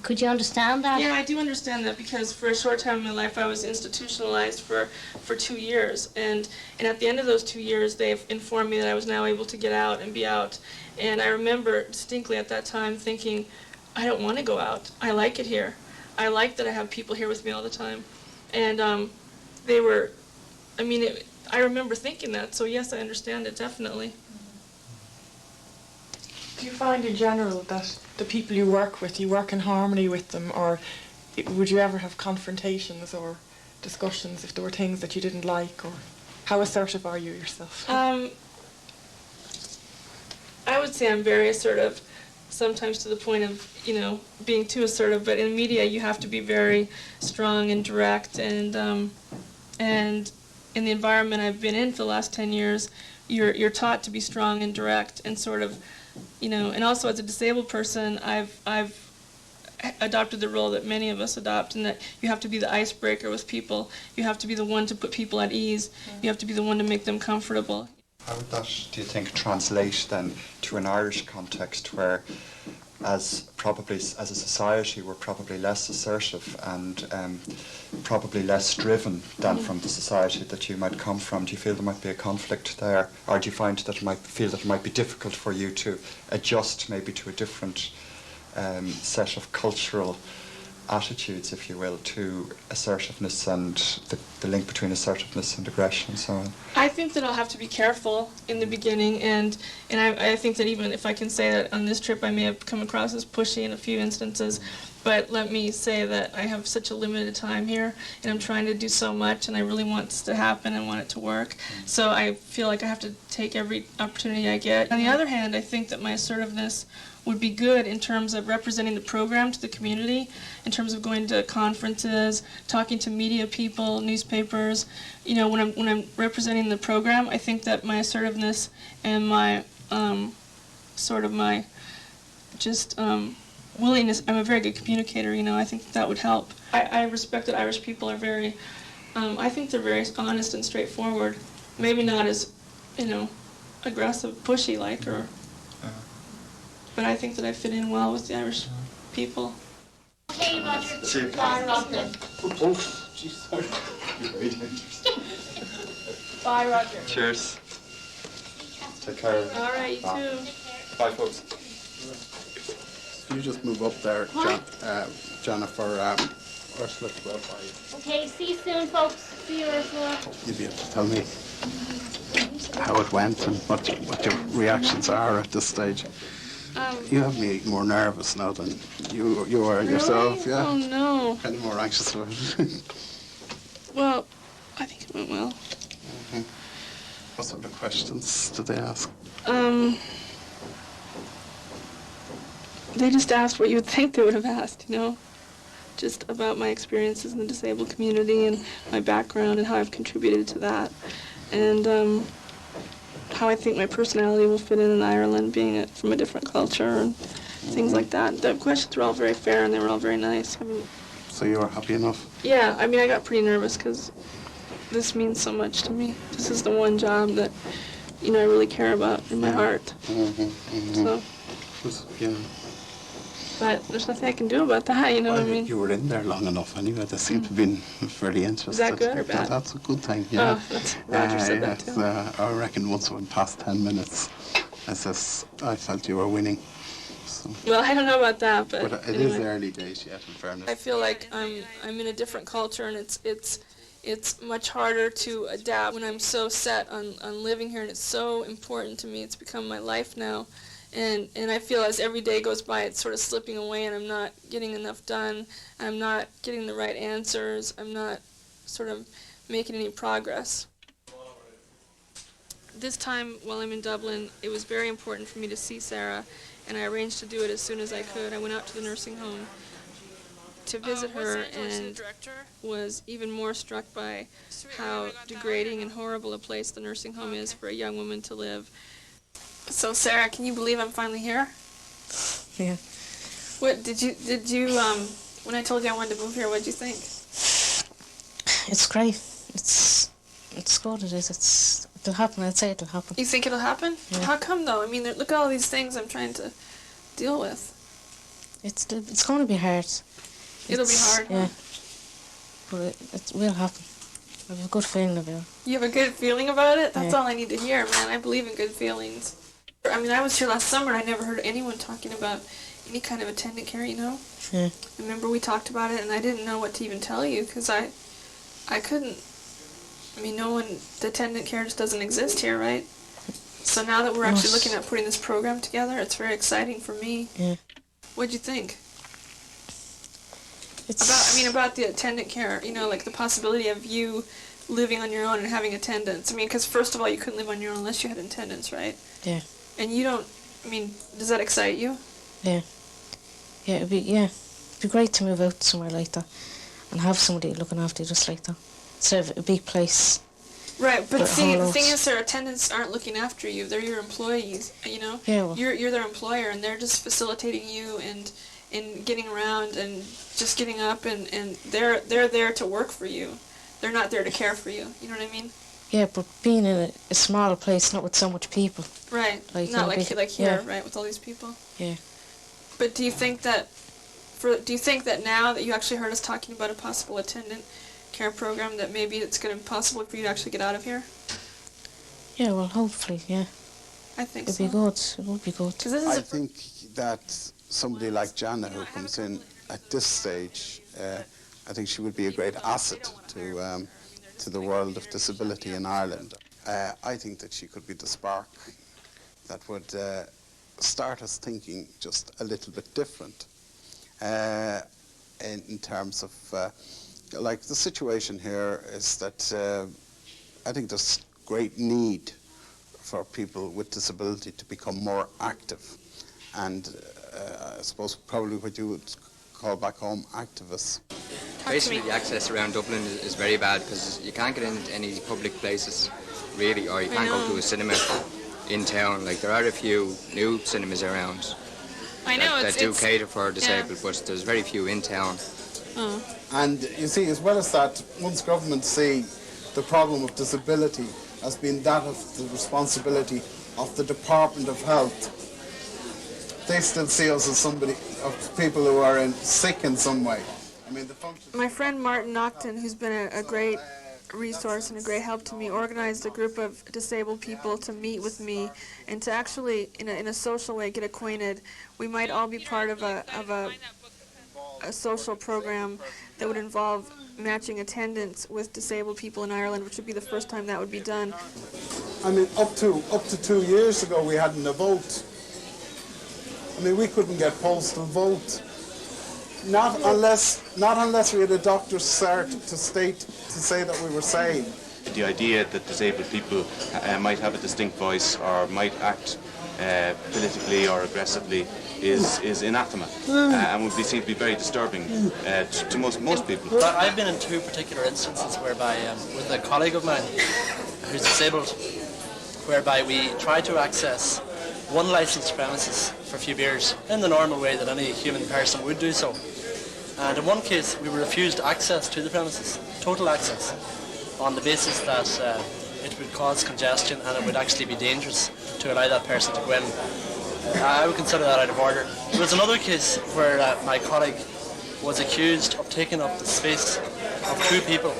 S21: Could you understand that?
S1: Yeah, I do understand that, because for a short time in my life I was institutionalized for 2 years, and at the end of those 2 years they've informed me that I was now able to get out and be out. And I remember distinctly at that time thinking, I don't want to go out. I like it here. I like that I have people here with me all the time. And they were, I mean, I remember thinking that, so yes, I understand it, definitely.
S22: Do you find in general that the people you work in harmony with them, or would you ever have confrontations or discussions if there were things that you didn't like, or how assertive are you yourself?
S1: I would say I'm very assertive, sometimes to the point of, being too assertive, but in media you have to be very strong and direct, and in the environment I've been in for the last 10 years, you're taught to be strong and direct and sort of, and also as a disabled person, I've adopted the role that many of us adopt, and that you have to be the icebreaker with people. You have to be the one to put people at ease. You have to be the one to make them comfortable.
S7: How would that, do you think, translate then to an Irish context where, as a society, we're probably less assertive and probably less driven than from the society that you might come from? Do you feel there might be a conflict there, or do you find that it might be difficult for you to adjust maybe to a different set of cultural attitudes, if you will, to assertiveness and the link between assertiveness and aggression and so on?
S1: I think that I'll have to be careful in the beginning, and I think that even if I can say that on this trip I may have come across as pushy in a few instances, but let me say that I have such a limited time here, and I'm trying to do so much, and I really want this to happen and want it to work, so I feel like I have to take every opportunity I get. On the other hand, I think that my assertiveness would be good in terms of representing the program to the community, in terms of going to conferences, talking to media people, newspapers. When I'm representing the program, I think that my assertiveness and my willingness, I'm a very good communicator, I think that would help. I respect that Irish people are very, I think they're very honest and straightforward. Maybe not as, aggressive, pushy like, but I think that I fit in well with the Irish people.
S21: Hey, Roger. Bye, Roger.
S1: Bye, Roger.
S7: Cheers. Take care.
S1: All right, you too.
S7: Bye, folks.
S18: You just move up there, Jennifer. Ursula, well, bye.
S21: Okay, see you soon, folks. See you, Ursula.
S18: You'll be able to tell me how it went and what your reactions are at this stage. You have me more nervous now than you are yourself, yeah?
S1: Oh, no.
S18: Kind of more anxious about it.
S1: Well, I think it went well.
S18: Mm-hmm. What sort of questions did they ask?
S1: They just asked what you would think they would have asked, just about my experiences in the disabled community and my background and how I've contributed to that. And how I think my personality will fit in Ireland, being from a different culture and things like that. The questions were all very fair and they were all very nice.
S18: So you were happy enough?
S1: Yeah, I got pretty nervous because this means so much to me. This is the one job that, I really care about in my heart. So.
S18: Yeah.
S1: But there's nothing I can do about that, what I mean?
S18: You were in there long enough anyway. They seem to have been fairly interested.
S1: Is that good or bad?
S18: That's a good thing, yeah.
S1: Oh, Roger said that too.
S18: I reckon once it went past 10 minutes, I felt you were winning. So.
S1: Well, I don't know about that, but
S18: it is early days yet, in fairness.
S1: I feel like I'm in a different culture, and it's much harder to adapt when I'm so set on living here, and it's so important to me. It's become my life now. And I feel as every day goes by, it's sort of slipping away, and I'm not getting enough done. I'm not getting the right answers. I'm not sort of making any progress. This time, while I'm in Dublin, it was very important for me to see Sarah, and I arranged to do it as soon as I could. I went out to the nursing home to visit her and was even more struck by how degrading and horrible a place the nursing home is for a young woman to live. So Sarah, can you believe I'm finally here?
S9: Yeah.
S1: What did you when I told you I wanted to move here, what did you think?
S9: It's great. It's good. It is. It'll happen. I'd say it'll happen.
S1: You think it'll happen?
S9: Yeah.
S1: How come though? I mean, look at all these things I'm trying to deal with.
S4: It's going to be hard.
S1: It'll be hard.
S4: Yeah. But it will happen. I have a good feeling about it.
S1: You have a good feeling about it? That's
S4: Yeah.
S1: all I need to hear, man. I believe in good feelings. I mean, I was here last summer and I never heard anyone talking about any kind of attendant care, you know?
S4: Yeah.
S1: I remember we talked about it and I didn't know what to even tell you because I couldn't. I mean, the attendant care just doesn't exist here, right? So now that we're actually looking at putting this program together, it's very exciting for me.
S4: Yeah.
S1: What'd you think?
S4: It's
S1: About the attendant care, you know, like the possibility of you living on your own and having attendants. I mean, because first of all, you couldn't live on your own unless you had attendants, right?
S4: Yeah.
S1: And you don't, I mean, does that excite you?
S4: Yeah. Yeah, it'd be great to move out somewhere like that and have somebody looking after you just like that. Instead of a big place.
S1: Right, but
S4: But
S1: see, the
S4: whole
S1: thing
S4: loads.
S1: is, their attendants aren't looking after you. They're your employees, you know?
S4: Yeah, well.
S1: You're their employer, and they're just facilitating you and getting around and just getting up, and they're there to work for you. They're not there to care for you. You know what I mean?
S4: Yeah, but being in a smaller place, not with so much people.
S1: Right.
S4: Like,
S1: Not
S4: in a
S1: like
S4: big-
S1: like here,
S4: yeah.
S1: right, with all these people.
S4: Yeah.
S1: But do you think that now that you actually heard us talking about a possible attendant care program, that maybe it's going to be possible for you to actually get out of here?
S4: Yeah, well, hopefully, yeah.
S1: I think
S4: It'd
S1: so.
S4: be good. It would be good.
S18: I think that somebody like JANA who comes in at this stage, I think she would be a great asset to the world of disability in Ireland. I think that she could be the spark that would start us thinking just a little bit different in terms of, like the situation here is that I think there's great need for people with disability to become more active and I suppose probably what you would call back home activists.
S8: Basically, the access around Dublin is very bad because you can't get into any public places, really, or you can't go to a cinema in town. Like, there are a few new cinemas around
S1: I know,
S8: that do
S1: it's
S8: cater for disabled, but there's very few in town.
S1: Oh.
S18: And you see, as well as that, once governments see the problem of disability as being that of the responsibility of the Department of Health, they still see us as of people who are sick in some way. I mean, the function.
S1: My friend Martin Naughton, who's been a great resource and a great help to me, organized a group of disabled people to meet with me and to actually, in a social way, get acquainted. We might all be part of a social program that would involve matching attendance with disabled people in Ireland, which would be the first time that would be done.
S18: I mean, up to 2 years ago, we hadn't a vote. I mean, we couldn't get postal vote. Not unless we had a doctor's cert to say that we were sane.
S23: The idea that disabled people might have a distinct voice or might act politically or aggressively is anathema and would be seen to be very disturbing to most people.
S24: But I've been in two particular instances whereby, with a colleague of mine who's disabled, whereby we try to access one licensed premises for a few beers in the normal way that any human person would do so. And in one case, we were refused access to the premises, total access, on the basis that it would cause congestion and it would actually be dangerous to allow that person to go in. I would consider that out of order. There was another case where my colleague was accused of taking up the space of two people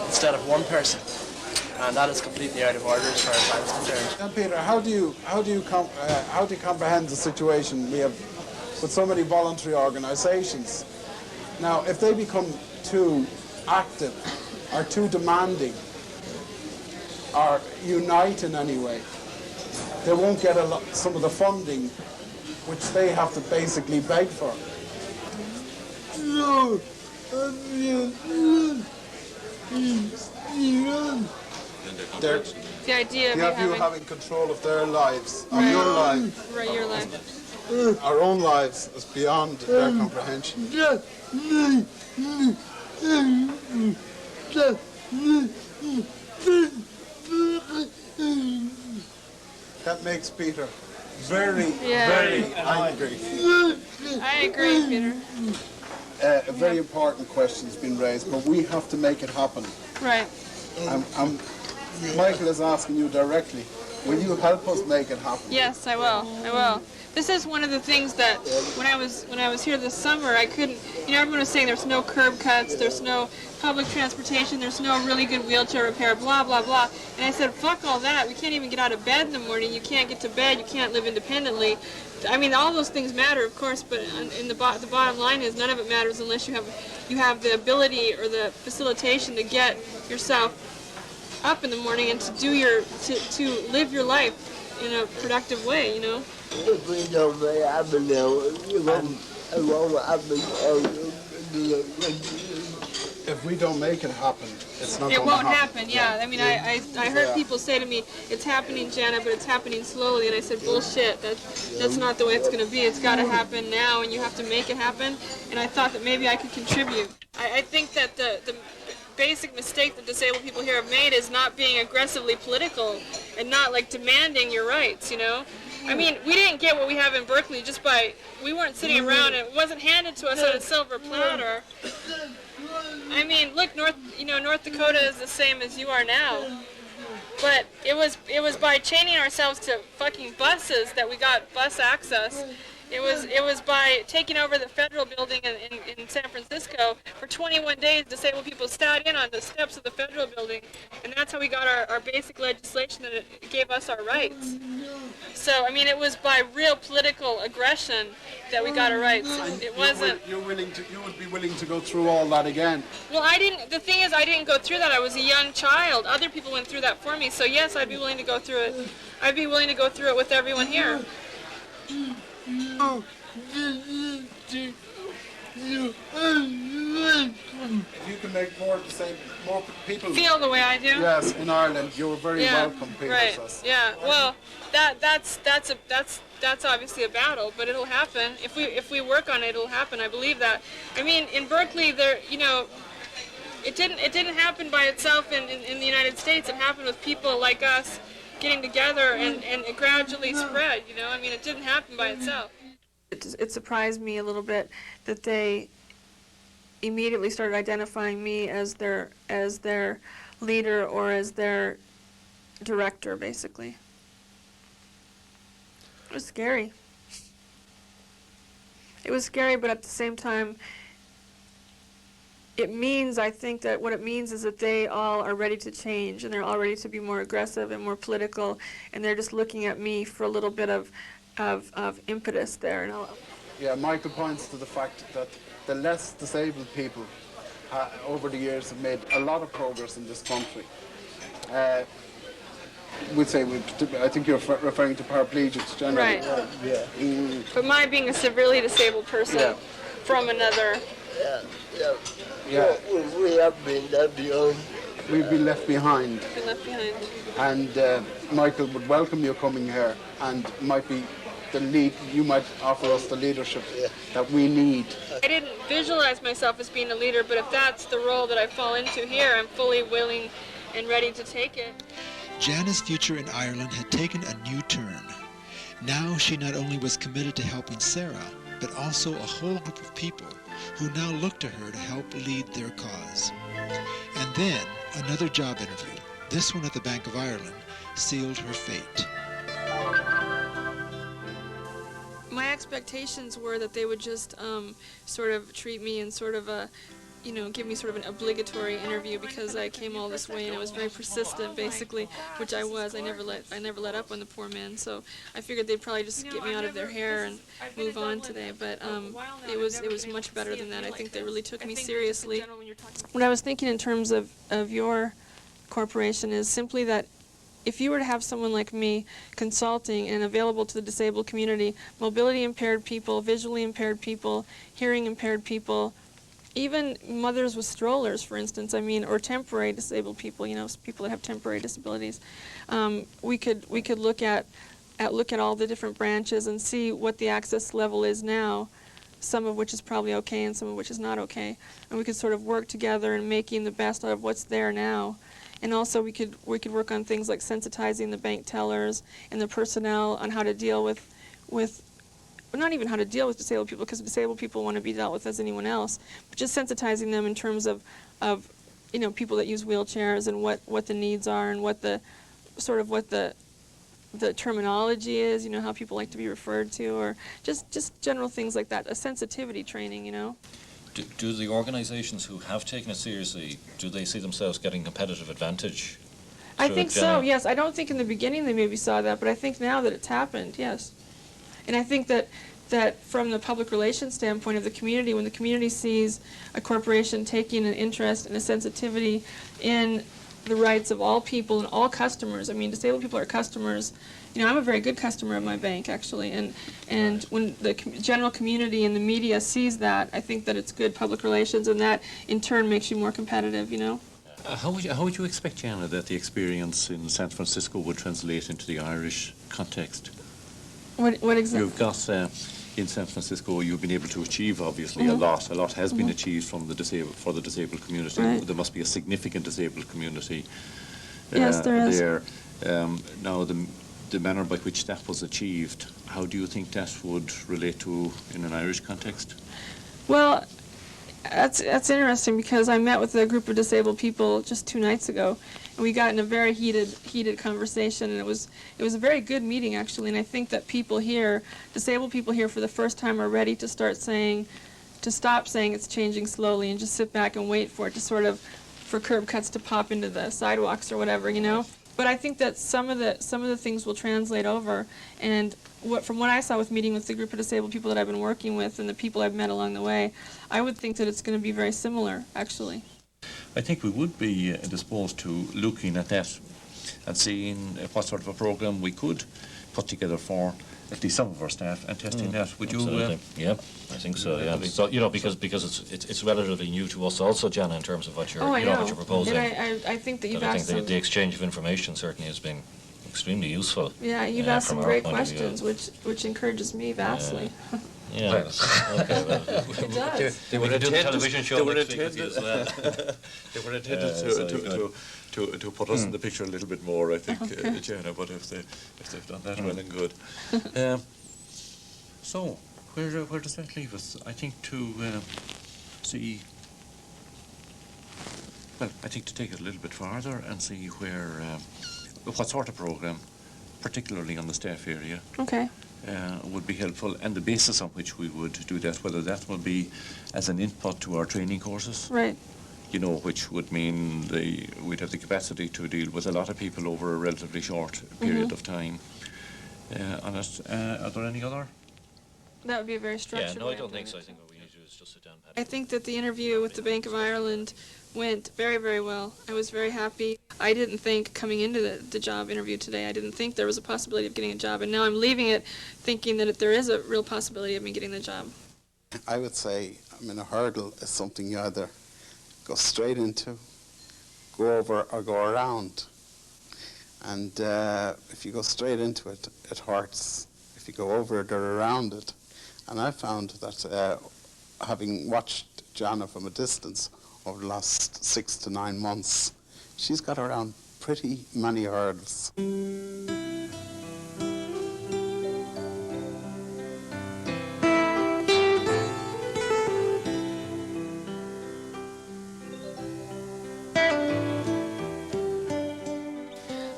S24: instead of one person, and that is completely out of order as far as I was concerned.
S18: Now, Peter, how do you comprehend the situation we have with so many voluntary organisations? Now, if they become too active or too demanding or unite in any way, they won't get some of the funding which they have to basically beg for.
S1: The idea of
S18: you having control of their lives, of
S1: Right.
S18: your life,
S1: Right, your life.
S18: our own lives, is beyond their comprehension. That makes Peter very, very angry.
S1: I agree, Peter.
S18: A very important question has been raised, but we have to make it happen.
S1: Right.
S18: Michael is asking you directly, will you help us make it happen?
S1: Yes, I will. I will. This is one of the things that when I was here this summer, I couldn't. You know, everyone was saying there's no curb cuts, there's no public transportation, there's no really good wheelchair repair, blah blah blah. And I said, fuck all that. We can't even get out of bed in the morning. You can't get to bed. You can't live independently. I mean, all those things matter, of course, but in the bottom line is none of it matters unless you have the ability or the facilitation to get yourself up in the morning and to live your life in a productive way, you know.
S3: If we don't make it happen now, it won't happen.
S18: If we don't make it happen, it's not going to happen.
S1: It won't happen, yeah. I mean, I heard people say to me, it's happening, Jana, but it's happening slowly. And I said, bullshit, that's not the way it's going to be. It's got to happen now, and you have to make it happen. And I thought that maybe I could contribute. I think that the basic mistake that disabled people here have made is not being aggressively political and not, like, demanding your rights, you know? I mean, we didn't get what we have in Berkeley just by, we weren't sitting around, and it wasn't handed to us on a silver platter. I mean, look, North Dakota is the same as you are now. But it was by chaining ourselves to fucking buses that we got bus access. It was by taking over the federal building in San Francisco. For 21 days, disabled people sat in on the steps of the federal building, and that's how we got our basic legislation that it gave us our rights. So, I mean, it was by real political aggression that we got our rights. It wasn't.
S18: You would be willing to go through all that again?
S1: Well, I didn't. The thing is, I didn't go through that. I was a young child. Other people went through that for me. So yes, I'd be willing to go through it. I'd be willing to go through it with everyone here.
S18: If you can make more people
S1: feel the way I do.
S18: Yes, in Ireland, you're very welcome, Peter.
S1: Right. Yeah. Well, that's obviously a battle, but it'll happen. If we work on it, it'll happen. I believe that. I mean, in Berkeley, it didn't happen by itself in the United States. It happened with people like us getting together and it gradually spread, you know. I mean, it didn't happen by itself. It surprised me a little bit that they immediately started identifying me as their leader or as their director, basically. It was scary. It was scary, but at the same time, I think that what it means is that they all are ready to change, and they're all ready to be more aggressive and more political, and they're just looking at me for a little bit of impetus there. And
S18: yeah, Michael points to the fact that the less disabled people over the years have made a lot of progress in this country. I think you're referring to paraplegics generally.
S1: Right.
S18: Yeah.
S1: But my being a severely disabled person from another.
S3: Yeah. We have been left behind.
S18: We've been left behind.
S1: Been left behind.
S18: And Michael would welcome you coming here, and might be the lead. You might offer us the leadership that we need.
S1: I didn't visualize myself as being a leader, but if that's the role that I fall into here, I'm fully willing and ready to take it.
S2: Jana's future in Ireland had taken a new turn. Now she not only was committed to helping Sarah, but also a whole group of people who now looked to her to help lead their cause. And then another job interview, this one at the Bank of Ireland, sealed her fate.
S1: My expectations were that they would just sort of treat me in sort of a, give me sort of an obligatory interview because I came all this way and I was very persistent, basically, which I was. I never let up on the poor man. So I figured they'd probably just get me out of their hair and move on today. But it was much better than that. I think they really took me seriously. What I was thinking in terms of your corporation is simply that if you were to have someone like me consulting and available to the disabled community, mobility impaired people, visually impaired people, hearing impaired people, even mothers with strollers, for instance, or temporary disabled people, people that have temporary disabilities, we could look at all the different branches and see what the access level is now, some of which is probably okay and some of which is not okay, and we could sort of work together in making the best out of what's there now. And also we could work on things like sensitizing the bank tellers and the personnel on how to deal with not even how to deal with disabled people, because disabled people want to be dealt with as anyone else, but just sensitizing them in terms of people that use wheelchairs and what the needs are and what the the terminology is, you know, how people like to be referred to, or just general things like that, a sensitivity training, you know.
S5: Do the organisations who have taken it seriously, do they see themselves getting competitive advantage?
S1: I think so, yes. I don't think in the beginning they maybe saw that, but I think now that it's happened, yes. And I think that from the public relations standpoint of the community, when the community sees a corporation taking an interest and a sensitivity in the rights of all people and all customers, I mean, disabled people are customers. You know, I'm a very good customer of my bank, actually, and when the general community and the media sees that, I think that it's good public relations, and that in turn makes you more competitive, you know.
S6: How would you expect, Jana, that the experience in San Francisco would translate into the Irish context?
S1: What exactly?
S6: You've got, in San Francisco, you've been able to achieve, obviously, a lot. A lot has been achieved for the disabled community.
S1: Right.
S6: There must be a significant disabled community
S1: Yes, there is.
S6: there. Now, the manner by which that was achieved, how do you think that would relate to in an Irish context?
S1: Well, that's interesting, because I met with a group of disabled people just 2 nights ago, and we got in a very heated conversation, and it was a very good meeting, actually. And I think that people here, disabled people here, for the first time are ready to stop saying it's changing slowly, and just sit back and wait for it to for curb cuts to pop into the sidewalks or whatever, you know. But I think that some of the things will translate over, and from what I saw with meeting with the group of disabled people that I've been working with and the people I've met along the way, I would think that it's going to be very similar, actually.
S6: I think we would be disposed to looking at that and seeing what sort of a programme we could put together for at least some of our staff and testing that. Would
S5: Absolutely.
S6: you?
S5: Yeah, I think so. Yeah. So you know, because it's relatively new to us also, Jana, in terms of what you're what you're proposing.
S1: And I think that you've asked
S5: the exchange of information certainly has been extremely useful.
S1: Yeah, you've asked some great questions, which encourages me vastly.
S5: Yeah. Okay, well,
S1: it does.
S6: They were
S5: do the television show next week with you as well.
S6: They were intended to put us in the picture a little bit more, I think, Jana, but if they've done that, well and good. So, where does that leave us? I think to see... Well, I think to take it a little bit farther and see what sort of programme, particularly on the staff area, would be helpful, and the basis on which we would do that, whether that will be as an input to our training courses.
S1: Right.
S6: You know, which would mean we'd have the capacity to deal with a lot of people over a relatively short period of time. On it, are there any other?
S1: That would be a very structured.
S5: Yeah, no, I don't think so. I think what we need to do is just sit down.
S1: I think that the interview with the Bank of Ireland went very, very well. I was very happy. I didn't think coming into the job interview today, I didn't think there was a possibility of getting a job, and now I'm leaving it thinking that there is a real possibility of me getting the job.
S18: I would say, a hurdle is something you either go straight into, go over, or go around. And if you go straight into it, it hurts. If you go over it or around it. And I found that having watched Jana from a distance over the last 6 to 9 months, she's got around pretty many hurdles.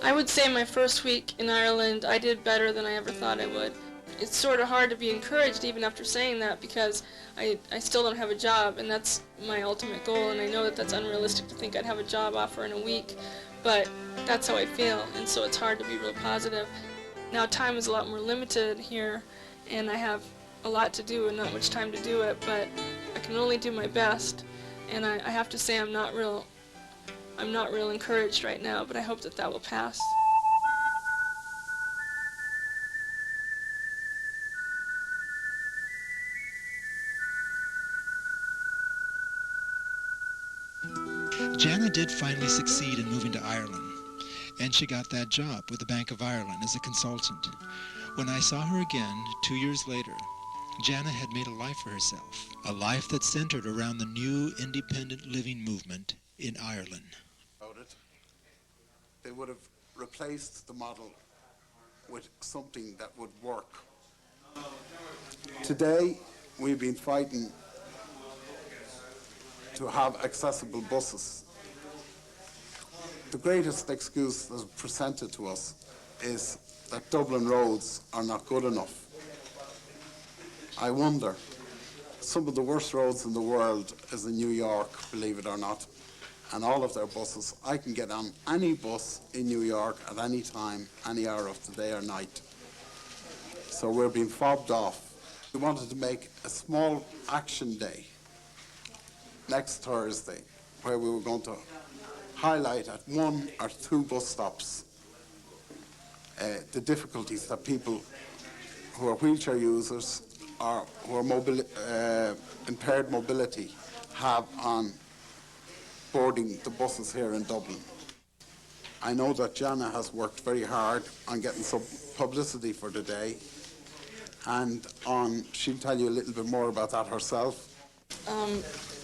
S1: I would say my first week in Ireland, I did better than I ever thought I would. It's sort of hard to be encouraged even after saying that, because I still don't have a job, and that's my ultimate goal, and I know that that's unrealistic to think I'd have a job offer in a week, but that's how I feel, and so it's hard to be real positive. Now time is a lot more limited here, and I have a lot to do and not much time to do it, but I can only do my best, and I have to say I'm not real encouraged right now, but I hope that that will pass.
S2: Jana did finally succeed in moving to Ireland, and she got that job with the Bank of Ireland as a consultant. When I saw her again 2 years later, Jana had made a life for herself, a life that centered around the new independent living movement in Ireland.
S18: They would have replaced the model with something that would work. Today, we've been fighting to have accessible buses. The greatest excuse that's presented to us is that Dublin roads are not good enough. I wonder, some of the worst roads in the world is in New York, believe it or not, and all of their buses. I can get on any bus in New York at any time, any hour of the day or night. So we're being fobbed off. We wanted to make a small action day next Thursday, where we were going to highlight at 1 or 2 bus stops the difficulties that people who are wheelchair users or who are impaired mobility have on boarding the buses here in Dublin. I know that JANA has worked very hard on getting some publicity for the day, and she'll tell you a little bit more about that herself.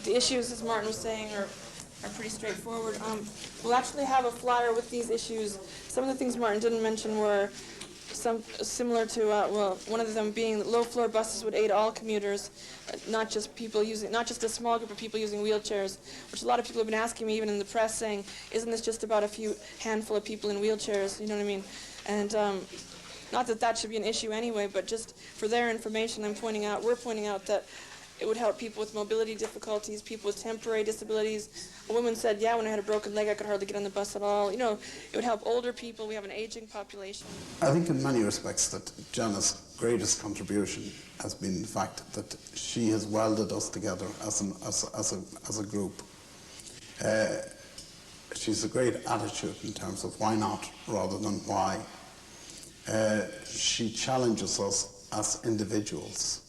S1: The issues, as Martin was saying, are pretty straightforward. We'll actually have a flyer with these issues. Some of the things Martin didn't mention were similar to, one of them being that low-floor buses would aid all commuters, not just a small group of people using wheelchairs, which a lot of people have been asking me, even in the press, saying, isn't this just about a handful of people in wheelchairs, you know what I mean? And not that that should be an issue anyway, but just for their information, we're pointing out that it would help people with mobility difficulties, people with temporary disabilities. A woman said, yeah, when I had a broken leg, I could hardly get on the bus at all. You know, it would help older people. We have an aging population.
S18: I think in many respects that JANA's greatest contribution has been the fact that she has welded us together as a group. She's a great attitude in terms of why not rather than why. She challenges us as individuals.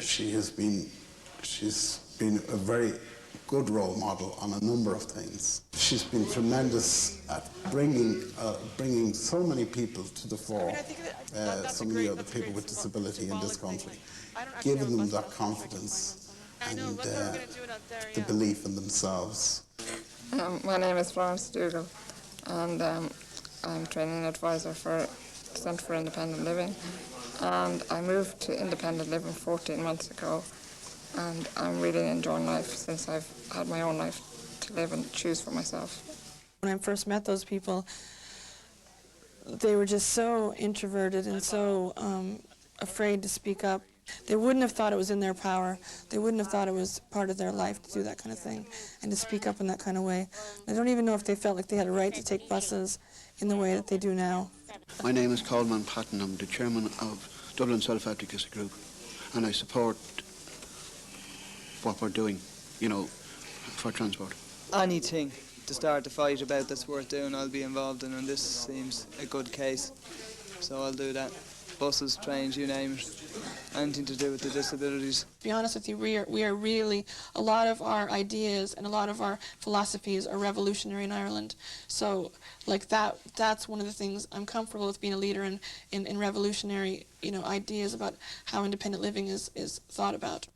S18: She's been a very good role model on a number of things. She's been tremendous at bringing so many people to the fore, so many other people with disability in this country, giving them that confidence and the belief in themselves.
S11: My name is Florence Dougal, and I'm training advisor for Centre for Independent Living. And I moved to independent living 14 months ago, and I'm really enjoying life since I've had my own life to live and choose for myself.
S1: When I first met those people, they were just so introverted and so afraid to speak up. They wouldn't have thought it was in their power. They wouldn't have thought it was part of their life to do that kind of thing and to speak up in that kind of way. I don't even know if they felt like they had a right to take buses in the way that they do now.
S14: My name is Coleman Patton. I'm the chairman of Dublin Self-Advocacy Group, and I support what we're doing, for transport.
S15: Anything to start a fight about that's worth doing, I'll be involved in, and this seems a good case, so I'll do that. Buses, trains, you name it. Anything to do with the disabilities.
S1: To be honest with you, we are really, a lot of our ideas and a lot of our philosophies are revolutionary in Ireland. So, like that's one of the things I'm comfortable with, being a leader in revolutionary, ideas about how independent living is thought about.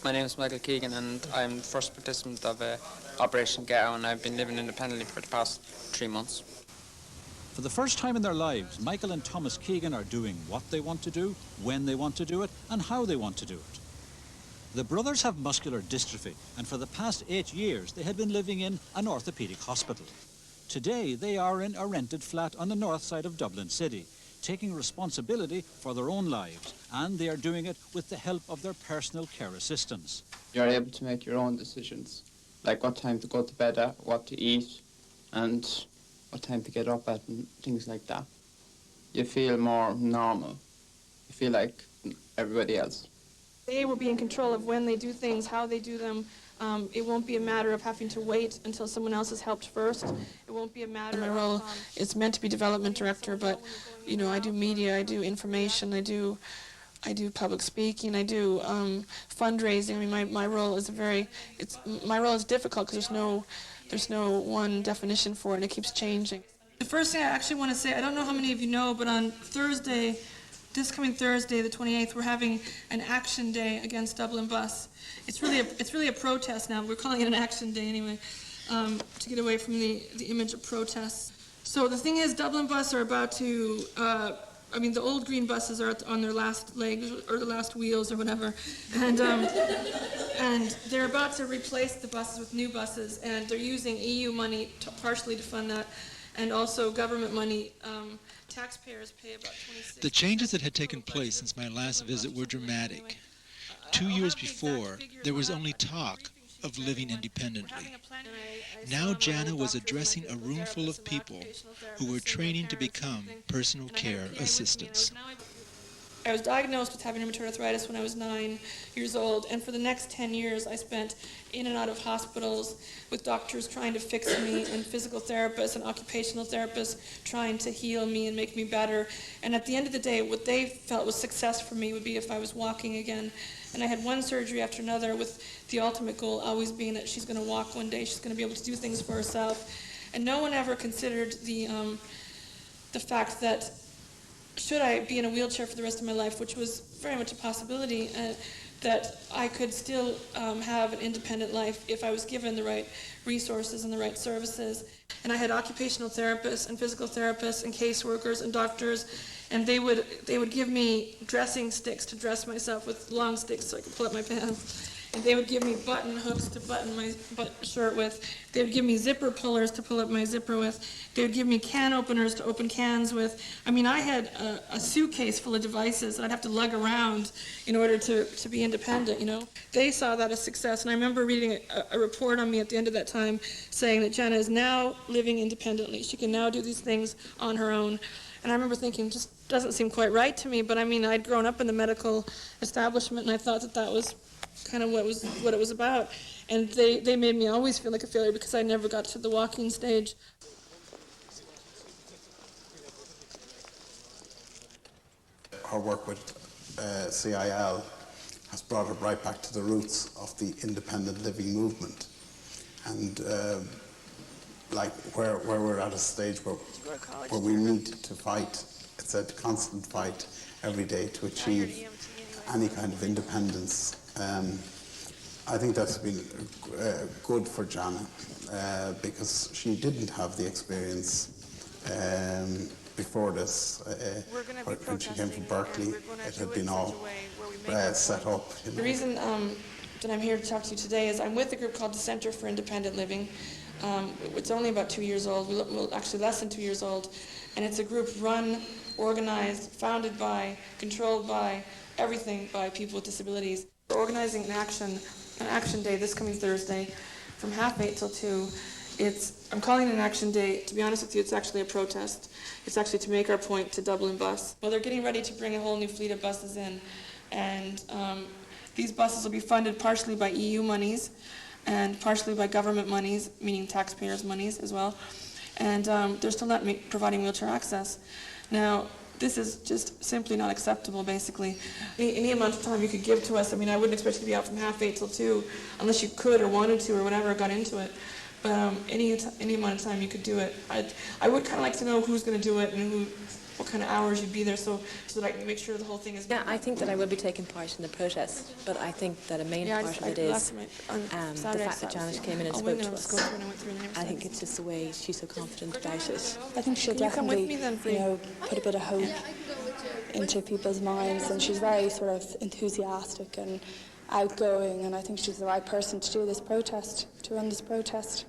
S16: My name is Michael Keegan, and I'm the first participant of Operation Gao, and I've been living independently for the past 3 months.
S25: For the first time in their lives, Michael and Thomas Keegan are doing what they want to do, when they want to do it, and how they want to do it. The brothers have muscular dystrophy, and for the past 8 years they had been living in an orthopaedic hospital. Today they are in a rented flat on the north side of Dublin City, taking responsibility for their own lives, and they are doing it with the help of their personal care assistants.
S26: You're able to make your own decisions, like what time to go to bed at, what to eat, and what time to get up at, and things like that. You feel more normal. You feel like everybody else.
S1: They will be in control of when they do things, how they do them. It won't be a matter of having to wait until someone else has helped first. It won't be a matter of... My role is meant to be development director, but, I do media, I do information, I do public speaking, I do fundraising. I mean, my role is my role is difficult because there's no one definition for it, and it keeps changing. The first thing I actually want to say, I don't know how many of you know, but on Thursday, this coming Thursday, the 28th, we're having an action day against Dublin Bus. It's really a protest now. We're calling it an action day anyway, to get away from the image of protest. So the thing is, Dublin Bus are about to, the old green buses are on their last legs or the last wheels or whatever, and they're about to replace the buses with new buses, and they're using EU money partially to fund that. and also government money. Taxpayers pay about 26%.
S2: The changes that had taken place since my last visit were dramatic. 2 years before, there was only talk of living independently. Now JANA was addressing a room full of people who were training to become personal care assistants.
S1: I was diagnosed with having rheumatoid arthritis when I was 9 years old, and for the next 10 years I spent in and out of hospitals with doctors trying to fix me, and physical therapists and occupational therapists trying to heal me and make me better. And at the end of the day, what they felt was success for me would be if I was walking again. And I had one surgery after another, with the ultimate goal always being that she's going to walk one day, she's going to be able to do things for herself. And no one ever considered the fact that should I be in a wheelchair for the rest of my life, which was very much a possibility, that I could still have an independent life if I was given the right resources and the right services. And I had occupational therapists and physical therapists and caseworkers and doctors, and they would give me dressing sticks to dress myself with, long sticks so I could pull up my pants. And they would give me button hooks to button my shirt with. They would give me zipper pullers to pull up my zipper with. They would give me can openers to open cans with. I mean, I had a suitcase full of devices that I'd have to lug around in order to be independent, you know. They saw that as success, and I remember reading a report on me at the end of that time saying that JANA is now living independently. She can now do these things on her own. And I remember thinking, just doesn't seem quite right to me, but I mean, I'd grown up in the medical establishment, and I thought that that was kind of what it was about. And they made me always feel like a failure because I never got to the walking stage.
S18: Her work with CIL has brought her right back to the roots of the independent living movement. And like where we're at a stage where we need to fight. It's a constant fight every day to achieve any kind of independence. I think that's been good for JANA because she didn't have the experience before this. When she came from Berkeley, it had been all set up. You know.
S1: The reason that I'm here to talk to you today is I'm with a group called the Center for Independent Living. It's only about 2 years old, well, actually less than 2 years old, and it's a group run, organized, founded by, controlled by, everything by people with disabilities. We're organizing an action day this coming Thursday from 8:30 till 2. I'm calling it an action day. To be honest with you, it's actually a protest. It's actually to make our point to Dublin Bus. Well, they're getting ready to bring a whole new fleet of buses in, and these buses will be funded partially by EU monies and partially by government monies, meaning taxpayers' monies as well. And they're still not providing wheelchair access. Now, this is just simply not acceptable, basically. Any amount of time you could give to us, I mean, I wouldn't expect you to be out from 8:30 till 2, unless you could or wanted to or whatever, got into it. But any amount of time you could do it. I would kind of like to know who's going to do it and what kind of hours you'd be there so that I can make sure the whole thing is...
S9: Yeah, I think that I will be taking part in the protest, but I think that a main part of it is the fact that JANA came in and spoke to us. I think it's just the way she's so confident about it.
S10: I think she'll definitely, put a bit of hope into people's minds, and she's very sort of enthusiastic and outgoing, and I think she's the right person to do this protest, to run this protest.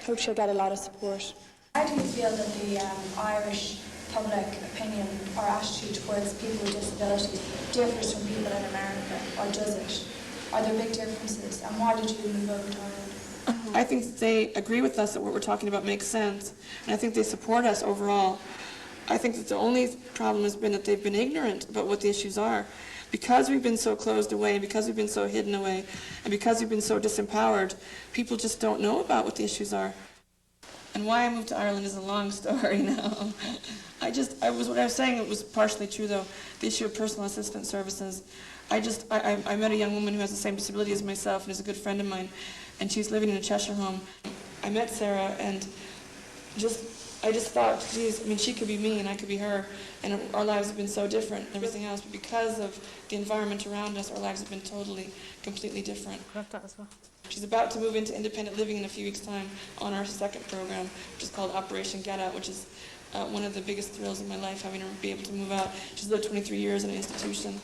S10: Hope she'll get a lot of support.
S12: How do you feel that the Irish public opinion or attitude towards people with disabilities differs from people in America, or does it? Are there big differences, and why did you move over to Ireland?
S1: I think they agree with us that what we're talking about makes sense, and I think they support us overall. I think that the only problem has been that they've been ignorant about what the issues are. Because we've been so closed away, because we've been so hidden away, and because we've been so disempowered, people just don't know about what the issues are. And why I moved to Ireland is a long story now. What I was saying, it was partially true though, the issue of personal assistance services. I met a young woman who has the same disability as myself and is a good friend of mine, and she's living in a Cheshire home. I met Sarah, and I just thought, geez, I mean, she could be me and I could be her, and our lives have been so different and everything else, but because of the environment around us, our lives have been completely different. She's about to move into independent living in a few weeks' time on our second program, which is called Operation Get Out, which is one of the biggest thrills in my life, having her be able to move out. She's lived 23 years in an institution.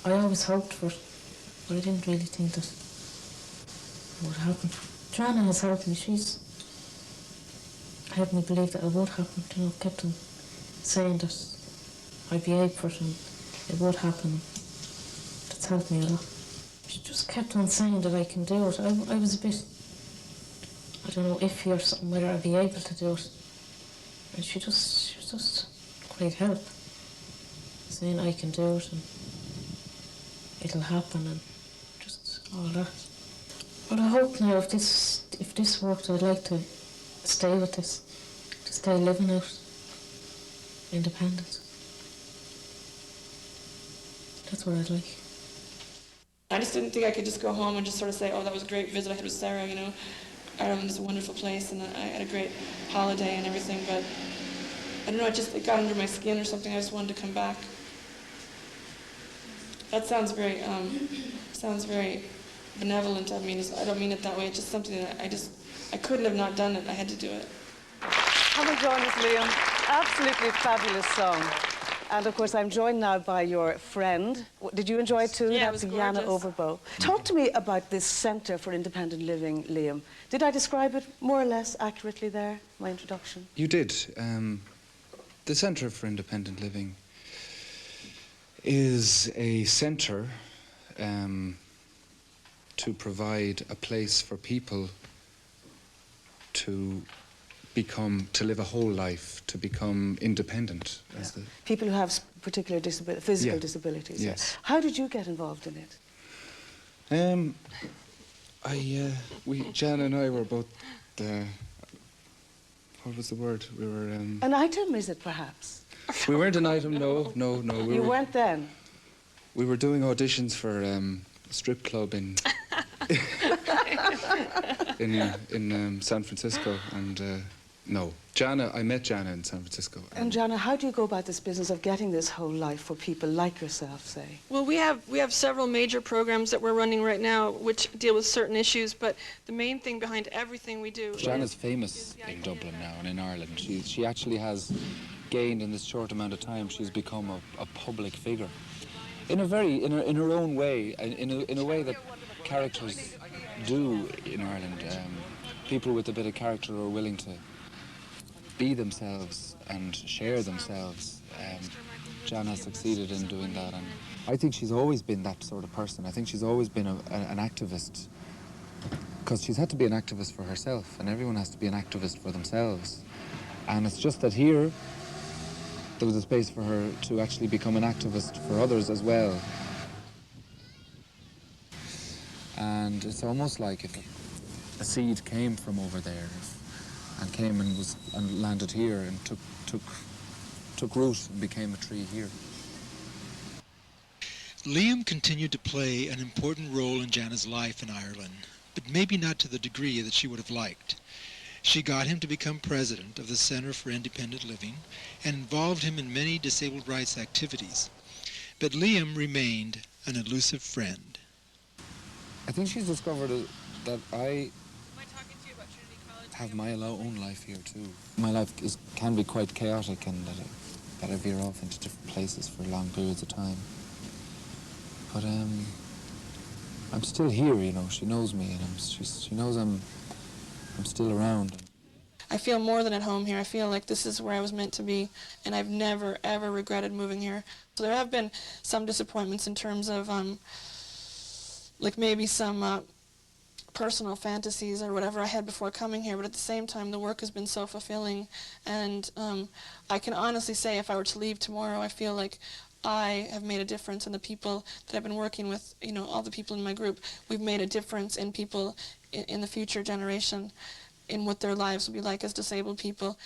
S4: I always hoped for it, but I didn't really think that it would happen. JANA has helped me. She's helped me believe that it would happen. You know, kept on saying that I'd be able for it and it would happen. That's helped me a lot. She just kept on saying that I can do it. I was a bit, I don't know, iffy or something, whether I'd be able to do it. And she was just great help, saying I can do it and it'll happen and just all that. But I hope now if this worked, I'd like to stay with this, to stay living out independent. That's what I'd like.
S1: I just didn't think I could just go home and just sort of say, oh, that was a great visit I had with Sarah, you know. Ireland is a wonderful place and I had a great holiday and everything, but I don't know, it got under my skin or something. I just wanted to come back. That sounds very benevolent. I mean, I don't mean it that way. It's just something that I couldn't have not done it. I had to do it.
S7: Come and join us, Liam. Absolutely fabulous song. And of course, I'm joined now by your friend. Did you enjoy it too?
S1: Yeah,
S7: That's
S1: it was
S7: JANA
S1: gorgeous.
S7: Overbo. Talk to me about this Centre for Independent Living, Liam. Did I describe it more or less accurately there, my introduction?
S13: You did. The Centre for Independent Living is a centre to provide a place for people to live a whole life, to become independent.
S7: Yeah. People who have particular physical disabilities.
S13: Yes.
S7: How did you get involved in it?
S13: JANA and I were both, what was the word? We were...
S7: An item, is it perhaps?
S13: We weren't an item, no.
S7: You weren't then?
S13: We were doing auditions for a strip club in San Francisco, and no, I met JANA in San Francisco.
S7: And JANA, how do you go about this business of getting this whole life for people like yourself, say?
S1: Well, we have several major programs that we're running right now which deal with certain issues, but the main thing behind everything we do...
S13: JANA's famous in Dublin now and in Ireland. She actually has gained, in this short amount of time, she's become a public figure. In her own way, in a way that characters do in Ireland. People with a bit of character are willing to be themselves and share themselves. JANA has succeeded in doing that, and I think she's always been that sort of person. I think she's always been an activist, because she's had to be an activist for herself, and everyone has to be an activist for themselves. And it's just that here, there was a space for her to actually become an activist for others as well. And it's almost like if a seed came from over there and came and landed here and took root and became a tree here.
S2: Liam continued to play an important role in JANA's life in Ireland, but maybe not to the degree that she would have liked. She got him to become president of the Centre for Independent Living and involved him in many disabled rights activities. But Liam remained an elusive friend.
S13: I think she's discovered that I have my own life here too. My life can be quite chaotic, and that I veer off into different places for long periods of time. But I'm still here, you know. She knows me, and she knows I'm still around.
S1: I feel more than at home here. I feel like this is where I was meant to be, and I've never, ever regretted moving here. So there have been some disappointments in terms of, like maybe some personal fantasies or whatever I had before coming here, but at the same time, the work has been so fulfilling, and I can honestly say if I were to leave tomorrow, I feel like I have made a difference, and the people that I've been working with, you know, all the people in my group, we've made a difference in people in the future generation, in what their lives will be like as disabled people.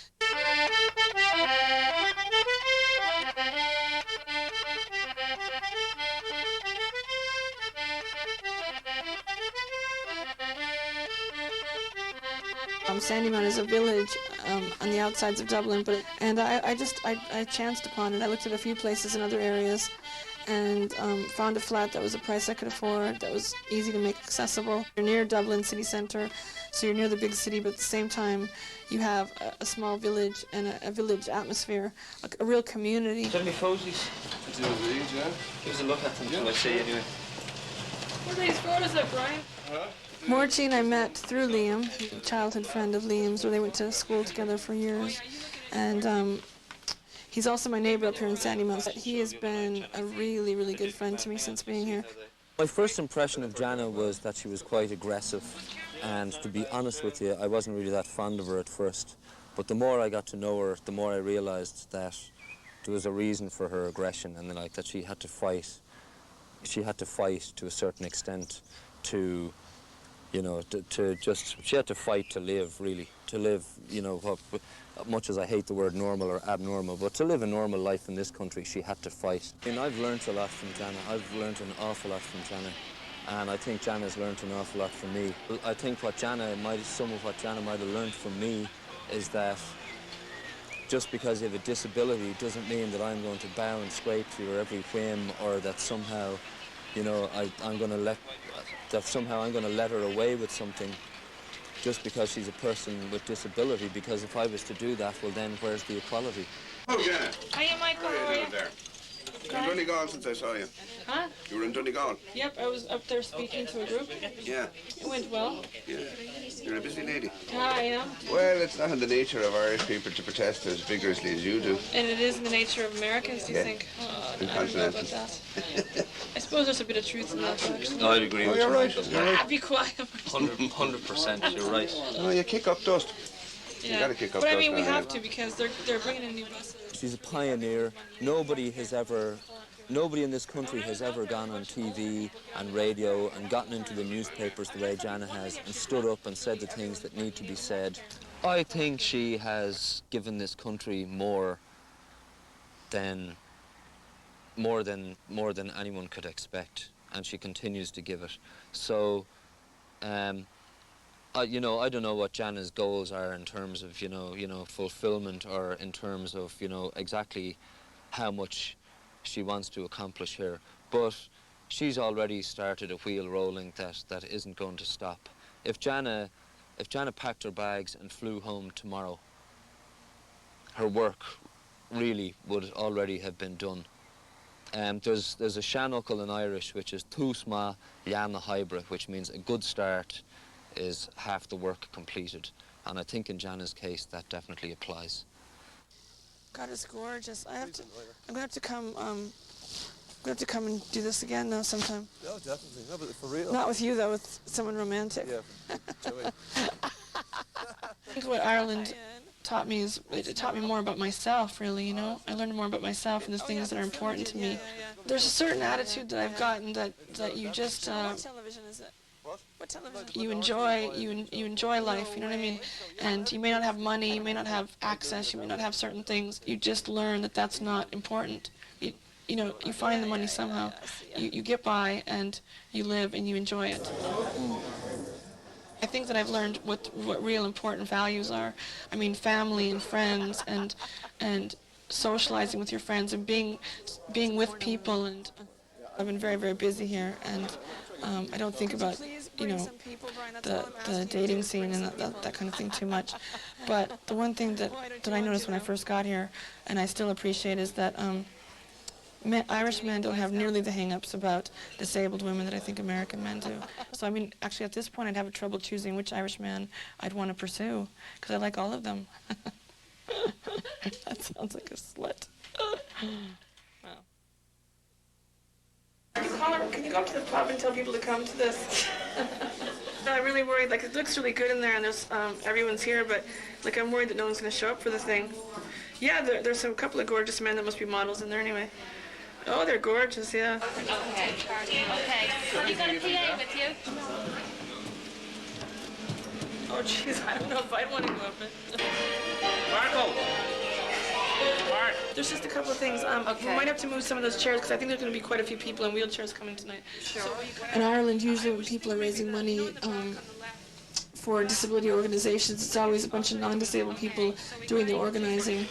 S1: Sandymount is a village on the outsides of Dublin, and I chanced upon it. I looked at a few places in other areas and found a flat that was a price I could afford, that was easy to make accessible. You're near Dublin city centre, so you're near the big city, but at the same time you have a small village and a village atmosphere, a real community.
S24: Do you have any photos?
S8: do indeed, yeah.
S24: Give us a look at them till I see you anyway.
S1: What are these photos of, Brian? Mortine I met through Liam, a childhood friend of Liam's, where they went to school together for years. And he's also my neighbor up here in Sandy Mountain. He has been a really, really good friend to me since being here.
S17: My first impression of Jana was that she was quite aggressive, and to be honest with you, I wasn't really that fond of her at first. But the more I got to know her, the more I realized that there was a reason for her aggression, and like that she had to fight. She had to fight to a certain extent to, you know, she had to fight to live, really. To live, you know, much as I hate the word normal or abnormal, but to live a normal life in this country, she had to fight. And I've learnt a lot from Jana. I've learnt an awful lot from Jana. And I think Jana's learnt an awful lot from me. I think some of what Jana might have learnt from me is that just because you have a disability doesn't mean that I'm going to bow and scrape to your every whim, or that somehow, you know, I'm going to let her away with something just because she's a person with disability, because if I was to do that, well then where's the equality?
S19: Oh, Janet.
S1: Hiya, Michael. How are you?
S19: There? You were in Donegal since I saw you.
S1: Huh?
S19: You were in Donegal?
S1: Yep, I was up there speaking to a group.
S19: Yeah.
S1: It went well.
S19: Yeah. You're a busy lady.
S1: Yeah, I am.
S19: Well, it's not in the nature of Irish people to protest as vigorously as you do.
S1: And it is in the nature of Americans, do you think? Oh, I don't know about that. I suppose there's a bit of truth in that, actually.
S17: No, I'd agree with you.
S19: You're right. You're right.
S1: Be quiet.
S17: 100%, you're right.
S19: Oh, you kick up dust.
S1: Yeah.
S19: You gotta kick up
S1: but
S19: dust.
S1: I mean, we
S19: now,
S1: have to, because they're bringing in new buses.
S17: She's a pioneer. Nobody in this country has ever gone on TV and radio and gotten into the newspapers the way Jana has and stood up and said the things that need to be said. I think she has given this country more than anyone could expect, and she continues to give it. So, you know, I don't know what Jana's goals are in terms of, you know, fulfillment, or in terms of, you know, exactly how much she wants to accomplish here. But she's already started a wheel rolling that isn't going to stop. If Jana packed her bags and flew home tomorrow, her work really would already have been done. There's a seanokul in Irish which is túsma JANA hybrid, which means a good start is half the work completed. And I think in Jana's case that definitely applies.
S1: God, it's gorgeous. I'm gonna have to come. I'm gonna have to come and do this again now sometime.
S8: No, definitely. No, but for real.
S1: Not with you though, with someone romantic.
S8: Yeah.
S1: I think what Ireland taught me is it taught me more about myself. Really, you know, I learned more about myself and the things that are important to me. There's a certain attitude that I've gotten that you just. What television is it? What television? You enjoy life, you know what I mean? And you may not have money, you may not have access, you may not have certain things. You just learn that that's not important. You know, you find the money somehow. You get by and you live and you enjoy it. I think that I've learned what real important values are. I mean, family and friends and socializing with your friends and being with people. And I've been very, very busy here, and I don't think about, you know, the dating scene and that kind of thing too much. But the one thing that I noticed when I first got here, and I still appreciate, is that Irish men don't have nearly the hang-ups about disabled women that I think American men do. So, I mean, actually at this point I'd have trouble choosing which Irish man I'd want to pursue, because I like all of them. That sounds like a slut. Wow. Can you go up to the pub and tell people to come to this? No, I'm really worried. Like, it looks really good in there, and there's everyone's here, but like I'm worried that no one's going to show up for the thing. Yeah, there's a couple of gorgeous men that must be models in there anyway. Oh, they're gorgeous, yeah.
S20: Okay. Have you got a PA with you?
S1: Oh, jeez, I don't know if I'd want to go up it.
S19: Marco! Mark!
S1: There's just a couple of things. We might have to move some of those chairs, because I think there's going to be quite a few people in wheelchairs coming tonight. Sure. In Ireland, usually when people are raising money for disability organizations, it's always a bunch of non-disabled people doing the organizing.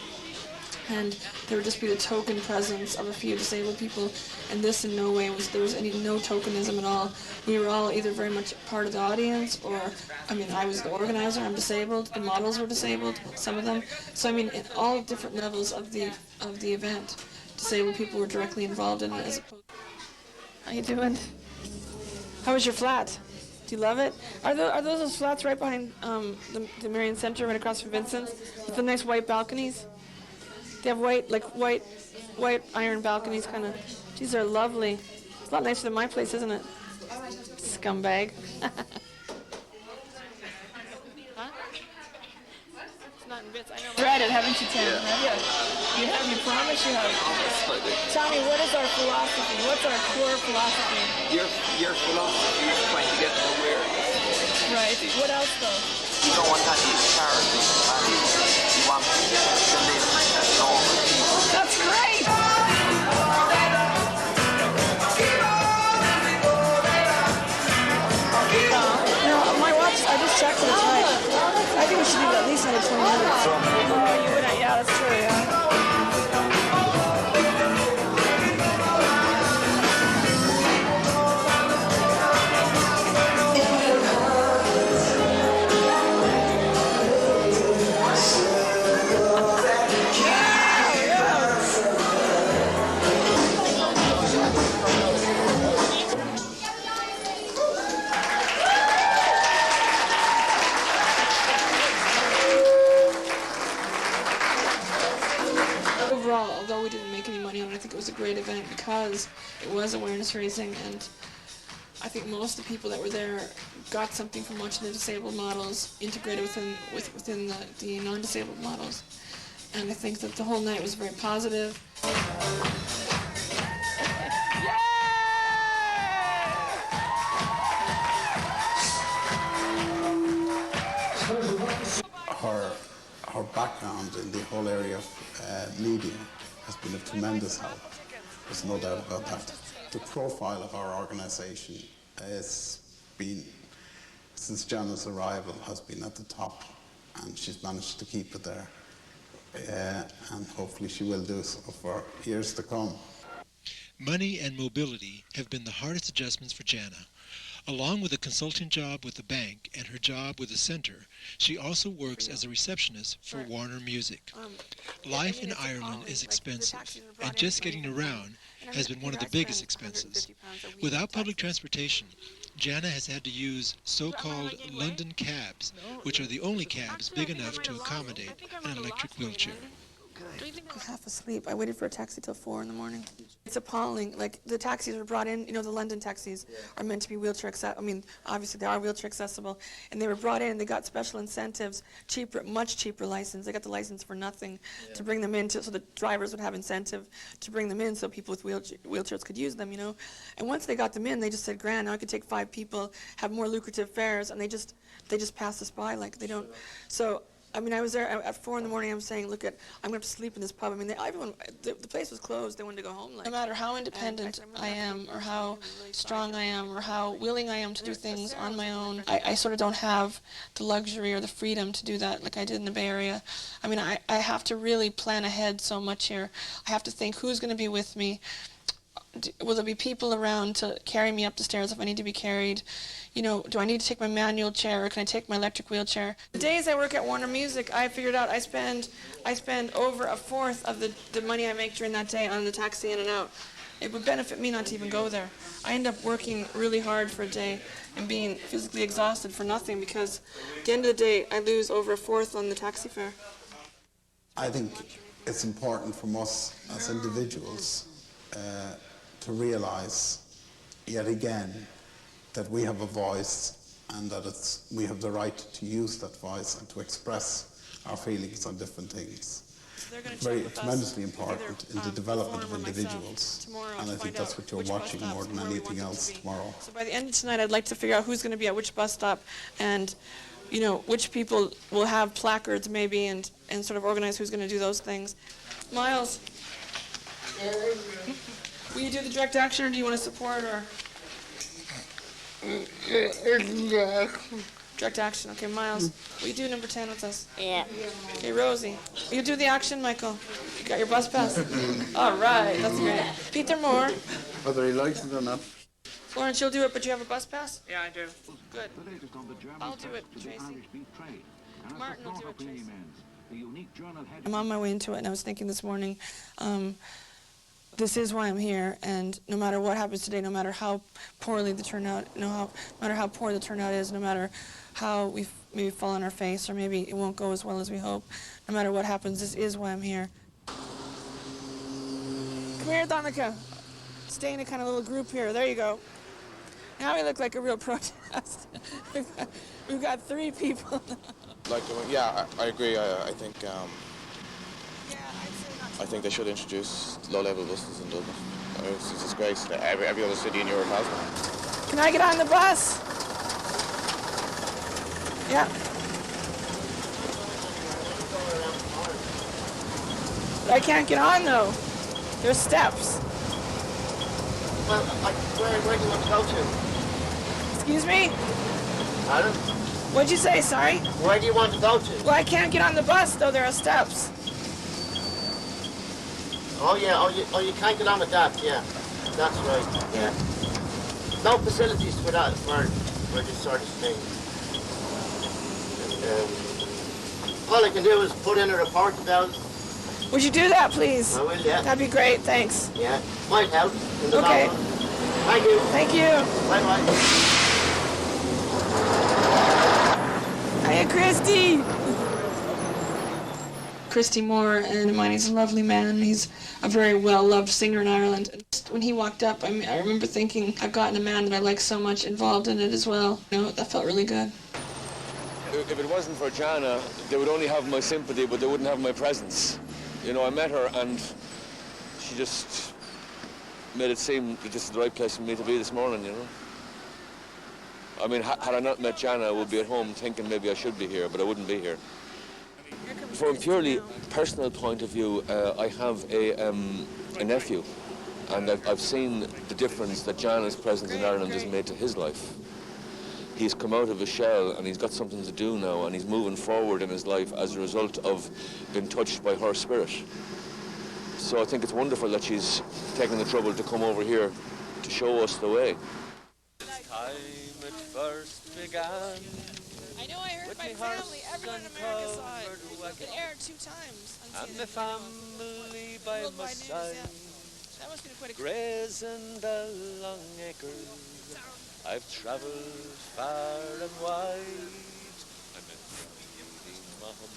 S1: And there would just be the token presence of a few disabled people, and this in no way there was no tokenism at all. We were all either very much part of the audience, or, I mean, I was the organizer, I'm disabled, the models were disabled, some of them. So I mean, at all different levels of the event, disabled people were directly involved in it as opposed. How you doing? How was your flat? Do you love it? Are those flats right behind the Marion Center, right across from Vincent's, with the nice white balconies? They have white iron balconies, kind of. These are lovely. It's a lot nicer than my place, isn't it? Scumbag. Not in bits. I know. Read it, haven't you, Tim?
S3: Yeah.
S1: Have you? You have. You promise you have. Tell me, what is our philosophy? What's our core philosophy?
S3: Your philosophy is trying to get awareness.
S1: Right. What else, though?
S3: You don't want any charity values. You want to live as normal people.
S1: That's great! My watch, I just checked and it's right. I think we should do at least another 20 minutes. Oh, you wouldn't? Yeah, that's true, yeah. Overall, although we didn't make any money on it, I think it was a great event because it was awareness raising, and I think most of the people that were there got something from watching the disabled models integrated within the non-disabled models. And I think that the whole night was very positive.
S18: Her background in the whole area of media has been of tremendous help. There's no doubt about that. The profile of our organisation has been, since Jana's arrival, has been at the top, and she's managed to keep it there. And hopefully she will do so for years to come.
S2: Money and mobility have been the hardest adjustments for Jana. Along with a consulting job with the bank and her job with the center, she also works as a receptionist for Warner Music. Life in Ireland is expensive, and just getting around has been one of the biggest expenses. Without public transportation, Jana has had to use so-called London cabs, which are the only cabs big enough to accommodate an electric wheelchair.
S1: I'm half asleep. I waited for a taxi till 4 in the morning. It's appalling. Like, the taxis were brought in, the London taxis are meant to be wheelchair accessible. I mean, obviously they are wheelchair accessible. And they were brought in, they got special incentives, cheaper, much cheaper license. They got the license for nothing to bring them in, so the drivers would have incentive to bring them in so people with wheelchairs could use them, And once they got them in, they just said, grand, now I could take 5 people, have more lucrative fares, and they just pass us by like they don't. So, I mean, I was there at 4 in the morning. I'm saying, look, I'm going to have to sleep in this pub. I mean, the place was closed. They wanted to go home. No matter how independent I am, or how strong I am, or how willing I am to do things on my own, I sort of don't have the luxury or the freedom to do that like I did in the Bay Area. I mean, I have to really plan ahead so much here. I have to think who's going to be with me. Will there be people around to carry me up the stairs if I need to be carried? Do I need to take my manual chair, or can I take my electric wheelchair? The days I work at Warner Music, I figured out I spend over a fourth of the money I make during that day on the taxi in and out. It would benefit me not to even go there. I end up working really hard for a day and being physically exhausted for nothing because at the end of the day, I lose over a fourth on the taxi fare.
S18: I think it's important from us as individuals to realise, yet again, that we have a voice and that we have the right to use that voice and to express our feelings on different things. Very tremendously important in the development of individuals, and I think that's what you're watching more than anything else tomorrow.
S1: So by the end of tonight, I'd like to figure out who's going to be at which bus stop, and which people will have placards maybe, and sort of organize who's going to do those things. Miles, will you do the direct action, or do you want to support, or? Direct action. Okay, Miles, will you do number 10 with us?
S5: Yeah.
S1: Okay, Rosie, will you do the action, Michael? You got your bus pass? All right, that's great. Peter Moore.
S18: Whether he likes it or not.
S1: Florence, you'll do it, but you have a bus pass?
S5: Yeah, I do.
S1: Good. I'll do it, Tracy. Martin will do it, Tracy. I'm on my way into it, and I was thinking this morning, This is why I'm here, and no matter what happens today, no matter how poorly the turnout, no matter how poor the turnout is, no matter how we maybe fall on our face, or maybe it won't go as well as we hope, no matter what happens, this is why I'm here. Come here, Danica. Stay in a kind of little group here. There you go. Now we look like a real protest. We've got 3 people.
S8: Yeah, I agree. I think they should introduce low-level buses in Dublin. It's a disgrace that every other city in Europe has one.
S1: Can I get on the bus? Yeah. But I can't get on though. There's steps.
S5: Well, where do you want to go to?
S1: Excuse me?
S5: Pardon?
S1: What'd you say, sorry?
S5: Where do you want to go to?
S1: Well, I can't get on the bus though, there are steps.
S5: Oh yeah, you can't get on with that, yeah. That's right, yeah. No facilities for that, for this sort of thing. All I can do is put in a report about it.
S1: Would you do that, please?
S5: I will, yeah.
S1: That'd be great, thanks.
S5: Yeah, might help. In the
S1: Okay.
S5: long run. Thank you.
S1: Thank you.
S5: Bye-bye.
S1: Hiya, Christy. Christy Moore, and he's a lovely man. He's a very well-loved singer in Ireland. When he walked up, I remember thinking, I've gotten a man that I like so much involved in it as well. You know, that felt really good.
S6: If it wasn't for JANA, they would only have my sympathy, but they wouldn't have my presence. You know, I met her and she just made it seem that this is the right place for me to be this morning, you know. I mean, had I not met JANA, I would be at home thinking maybe I should be here, but I wouldn't be here. From a purely personal point of view, I have a nephew, and I've seen the difference that JANA's presence in Ireland has made to his life. He's come out of his shell and he's got something to do now, and he's moving forward in his life as a result of being touched by her spirit. So I think it's wonderful that she's taken the trouble to come over here to show us the way.
S11: Time it first began.
S1: I know, I heard my family, everyone in America saw it. It aired 2 times.
S11: And my family by my side.
S1: That must be quite a
S11: grazing the long acres. I've travelled far and wide. I met Lady Maham,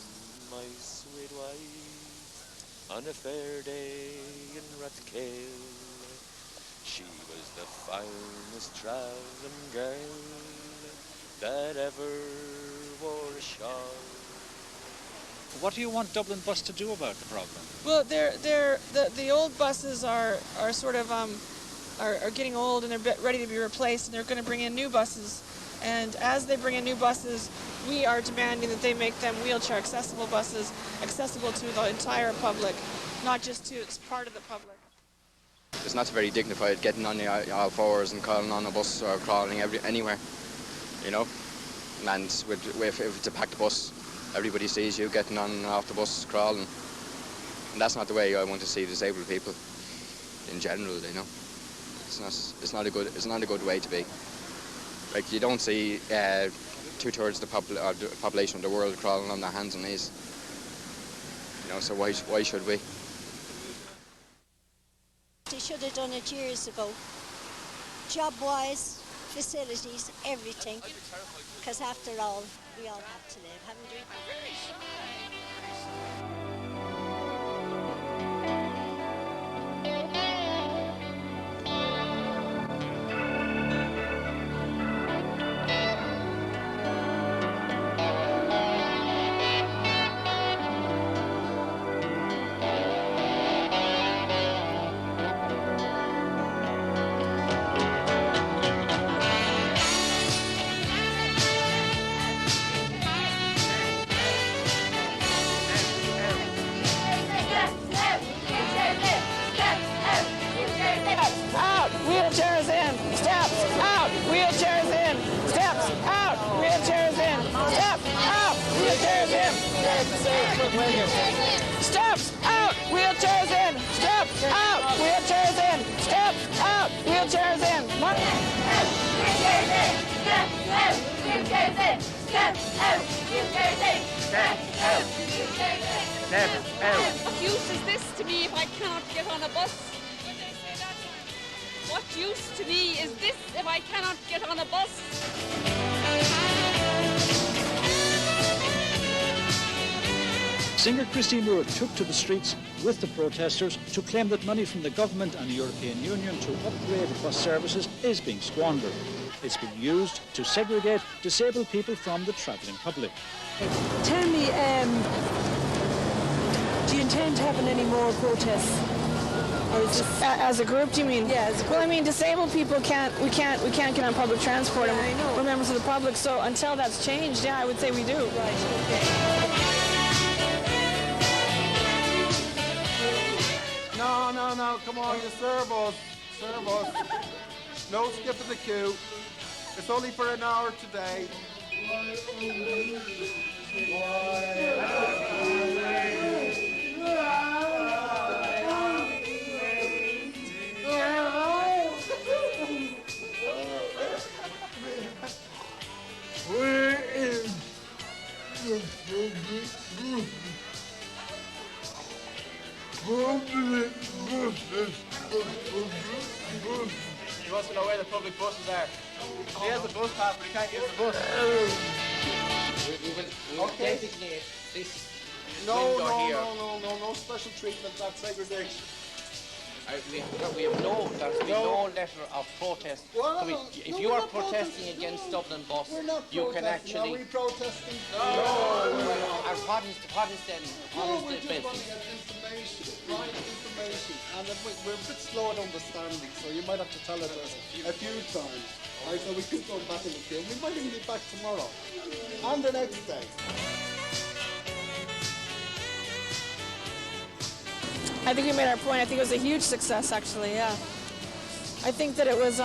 S11: my sweet wife, on a fair day in Rathkale. She was the finest travelling girl that ever wore a shawl.
S25: What do you want Dublin Bus to do about the problem?
S1: Well, the old buses are sort of are getting old, and they're ready to be replaced, and they're going to bring in new buses. And as they bring in new buses, we are demanding that they make them wheelchair accessible buses, accessible to the entire public, not just to part of the public.
S21: It's not very dignified getting on the all fours and crawling on a bus or crawling anywhere, you know. And if it's a packed bus, everybody sees you getting on and off the bus crawling. And that's not the way I want to see disabled people in general, you know. It's not a good way to be. Like, you don't see 2/3 the population of the world crawling on their hands and knees. You know, so why should we?
S22: They should have done it years ago. Job-wise, facilities, everything. Because after all, we all have to live, haven't we?
S1: Wheelchairs in, steps out, wheelchairs in, steps out, wheelchairs in, steps out, wheelchairs in. Steps out, wheelchairs in, steps out, wheelchairs in, steps out, wheelchairs in.
S20: Wheelchairs in, steps out, wheelchairs in, steps out, wheelchairs in, steps out, wheelchairs in, steps out.
S23: What use is this to me if I can't get on a bus?
S9: not used to me is this if I cannot get on a bus.
S25: Singer Christine Moore took to the streets with the protesters to claim that money from the government and the European Union to upgrade bus services is being squandered. It's being used to segregate disabled people from the travelling public.
S14: Tell me, do you intend having any more protests? Or is this...
S1: As a group, do you mean?
S14: Yeah, as a group.
S1: Well, I mean, disabled people can't get on public transport.
S14: Yeah, I know.
S1: We're members of the public, so until that's changed, yeah, I would say we do.
S14: Right, okay.
S15: No, come on, you serve us. Serve us. No skipping the queue. It's only for an hour today.
S5: He wants to know where the public buses are. He has a bus pass, but he can't use the bus.
S15: We will designate this no special treatment, that's segregation.
S5: We have no letter of protest. If you are protesting against Dublin bus, you can actually...
S15: Are we protesting?
S5: No. And what is the message?
S15: Information. And we're a bit slow at understanding, so you might have to tell it a few times. Right, so we keep going back in the queue. We might even be back tomorrow. And the next day.
S1: I think we made our point. I think it was a huge success, actually. Yeah. I think that there was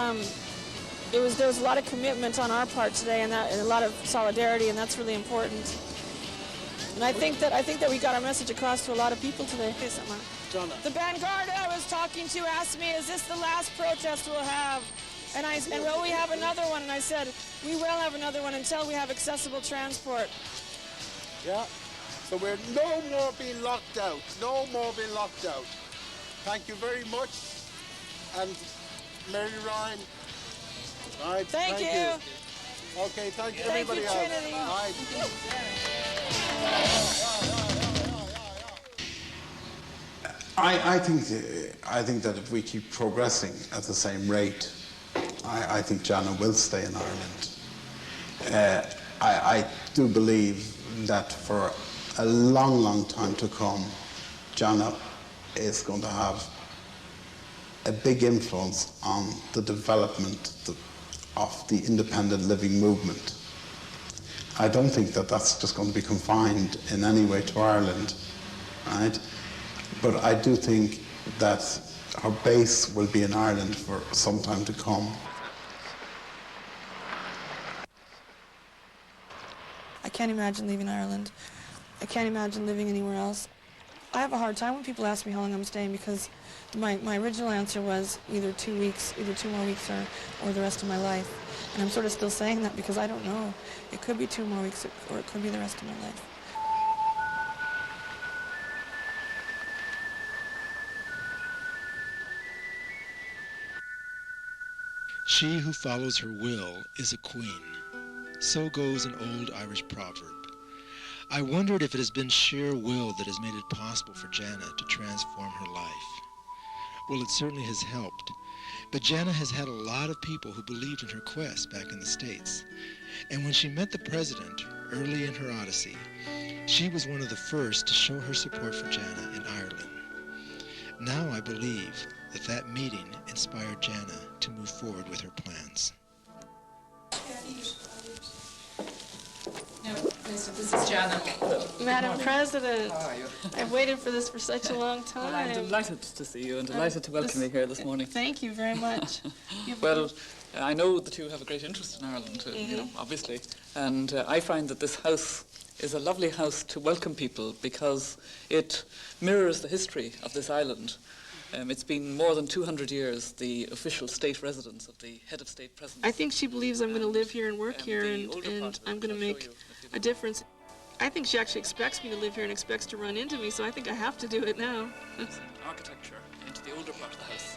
S1: a lot of commitment on our part today, and a lot of solidarity, and that's really important. And I think that we got our message across to a lot of people today.
S15: JANA.
S1: The vanguard I was talking to asked me, "Is this the last protest we'll have?" And will we have another one? And I said, "We will have another one until we have accessible transport."
S15: Yeah. So we're no more being locked out. No more being locked out. Thank you very much. And Mary Ryan. All right.
S1: Thank you.
S15: Okay, thank you
S1: Thank
S15: everybody
S1: you,
S15: else.
S1: Trinity.
S15: All right.
S18: I think that if we keep progressing at the same rate, I think JANA will stay in Ireland. I do believe that for a long, long time to come, JANA is going to have a big influence on the development of the independent living movement. I don't think that that's just going to be confined in any way to Ireland, right? But I do think that her base will be in Ireland for some time to come.
S1: I can't imagine leaving Ireland. I can't imagine living anywhere else. I have a hard time when people ask me how long I'm staying because my original answer was either 2 weeks, either 2 more weeks or the rest of my life. And I'm sort of still saying that because I don't know. It could be 2 more weeks or it could be the rest of my life.
S2: She who follows her will is a queen. So goes an old Irish proverb. I wondered if it has been sheer will that has made it possible for JANA to transform her life. Well, it certainly has helped. But JANA has had a lot of people who believed in her quest back in the States. And when she met the president early in her odyssey, she was one of the first to show her support for JANA in Ireland. Now I believe that meeting inspired JANA to move forward with her plans.
S16: This is JANA.
S1: Madam President,
S16: How are you?
S1: I've waited for this for such a long time.
S16: Well, I'm delighted to see you and delighted to welcome you here this morning.
S1: Thank you very much.
S16: Well, I know that you have a great interest in Ireland, you know, obviously, and I find that this house is a lovely house to welcome people because it mirrors the history of this island. It's been more than 200 years the official state residence of the head of state president.
S1: I think she believes I'm going to live here and work here and I'm going to make a difference. I think she actually expects me to live here and expects to run into me, so I think I have to do it now.
S16: Architecture into the older part of the house.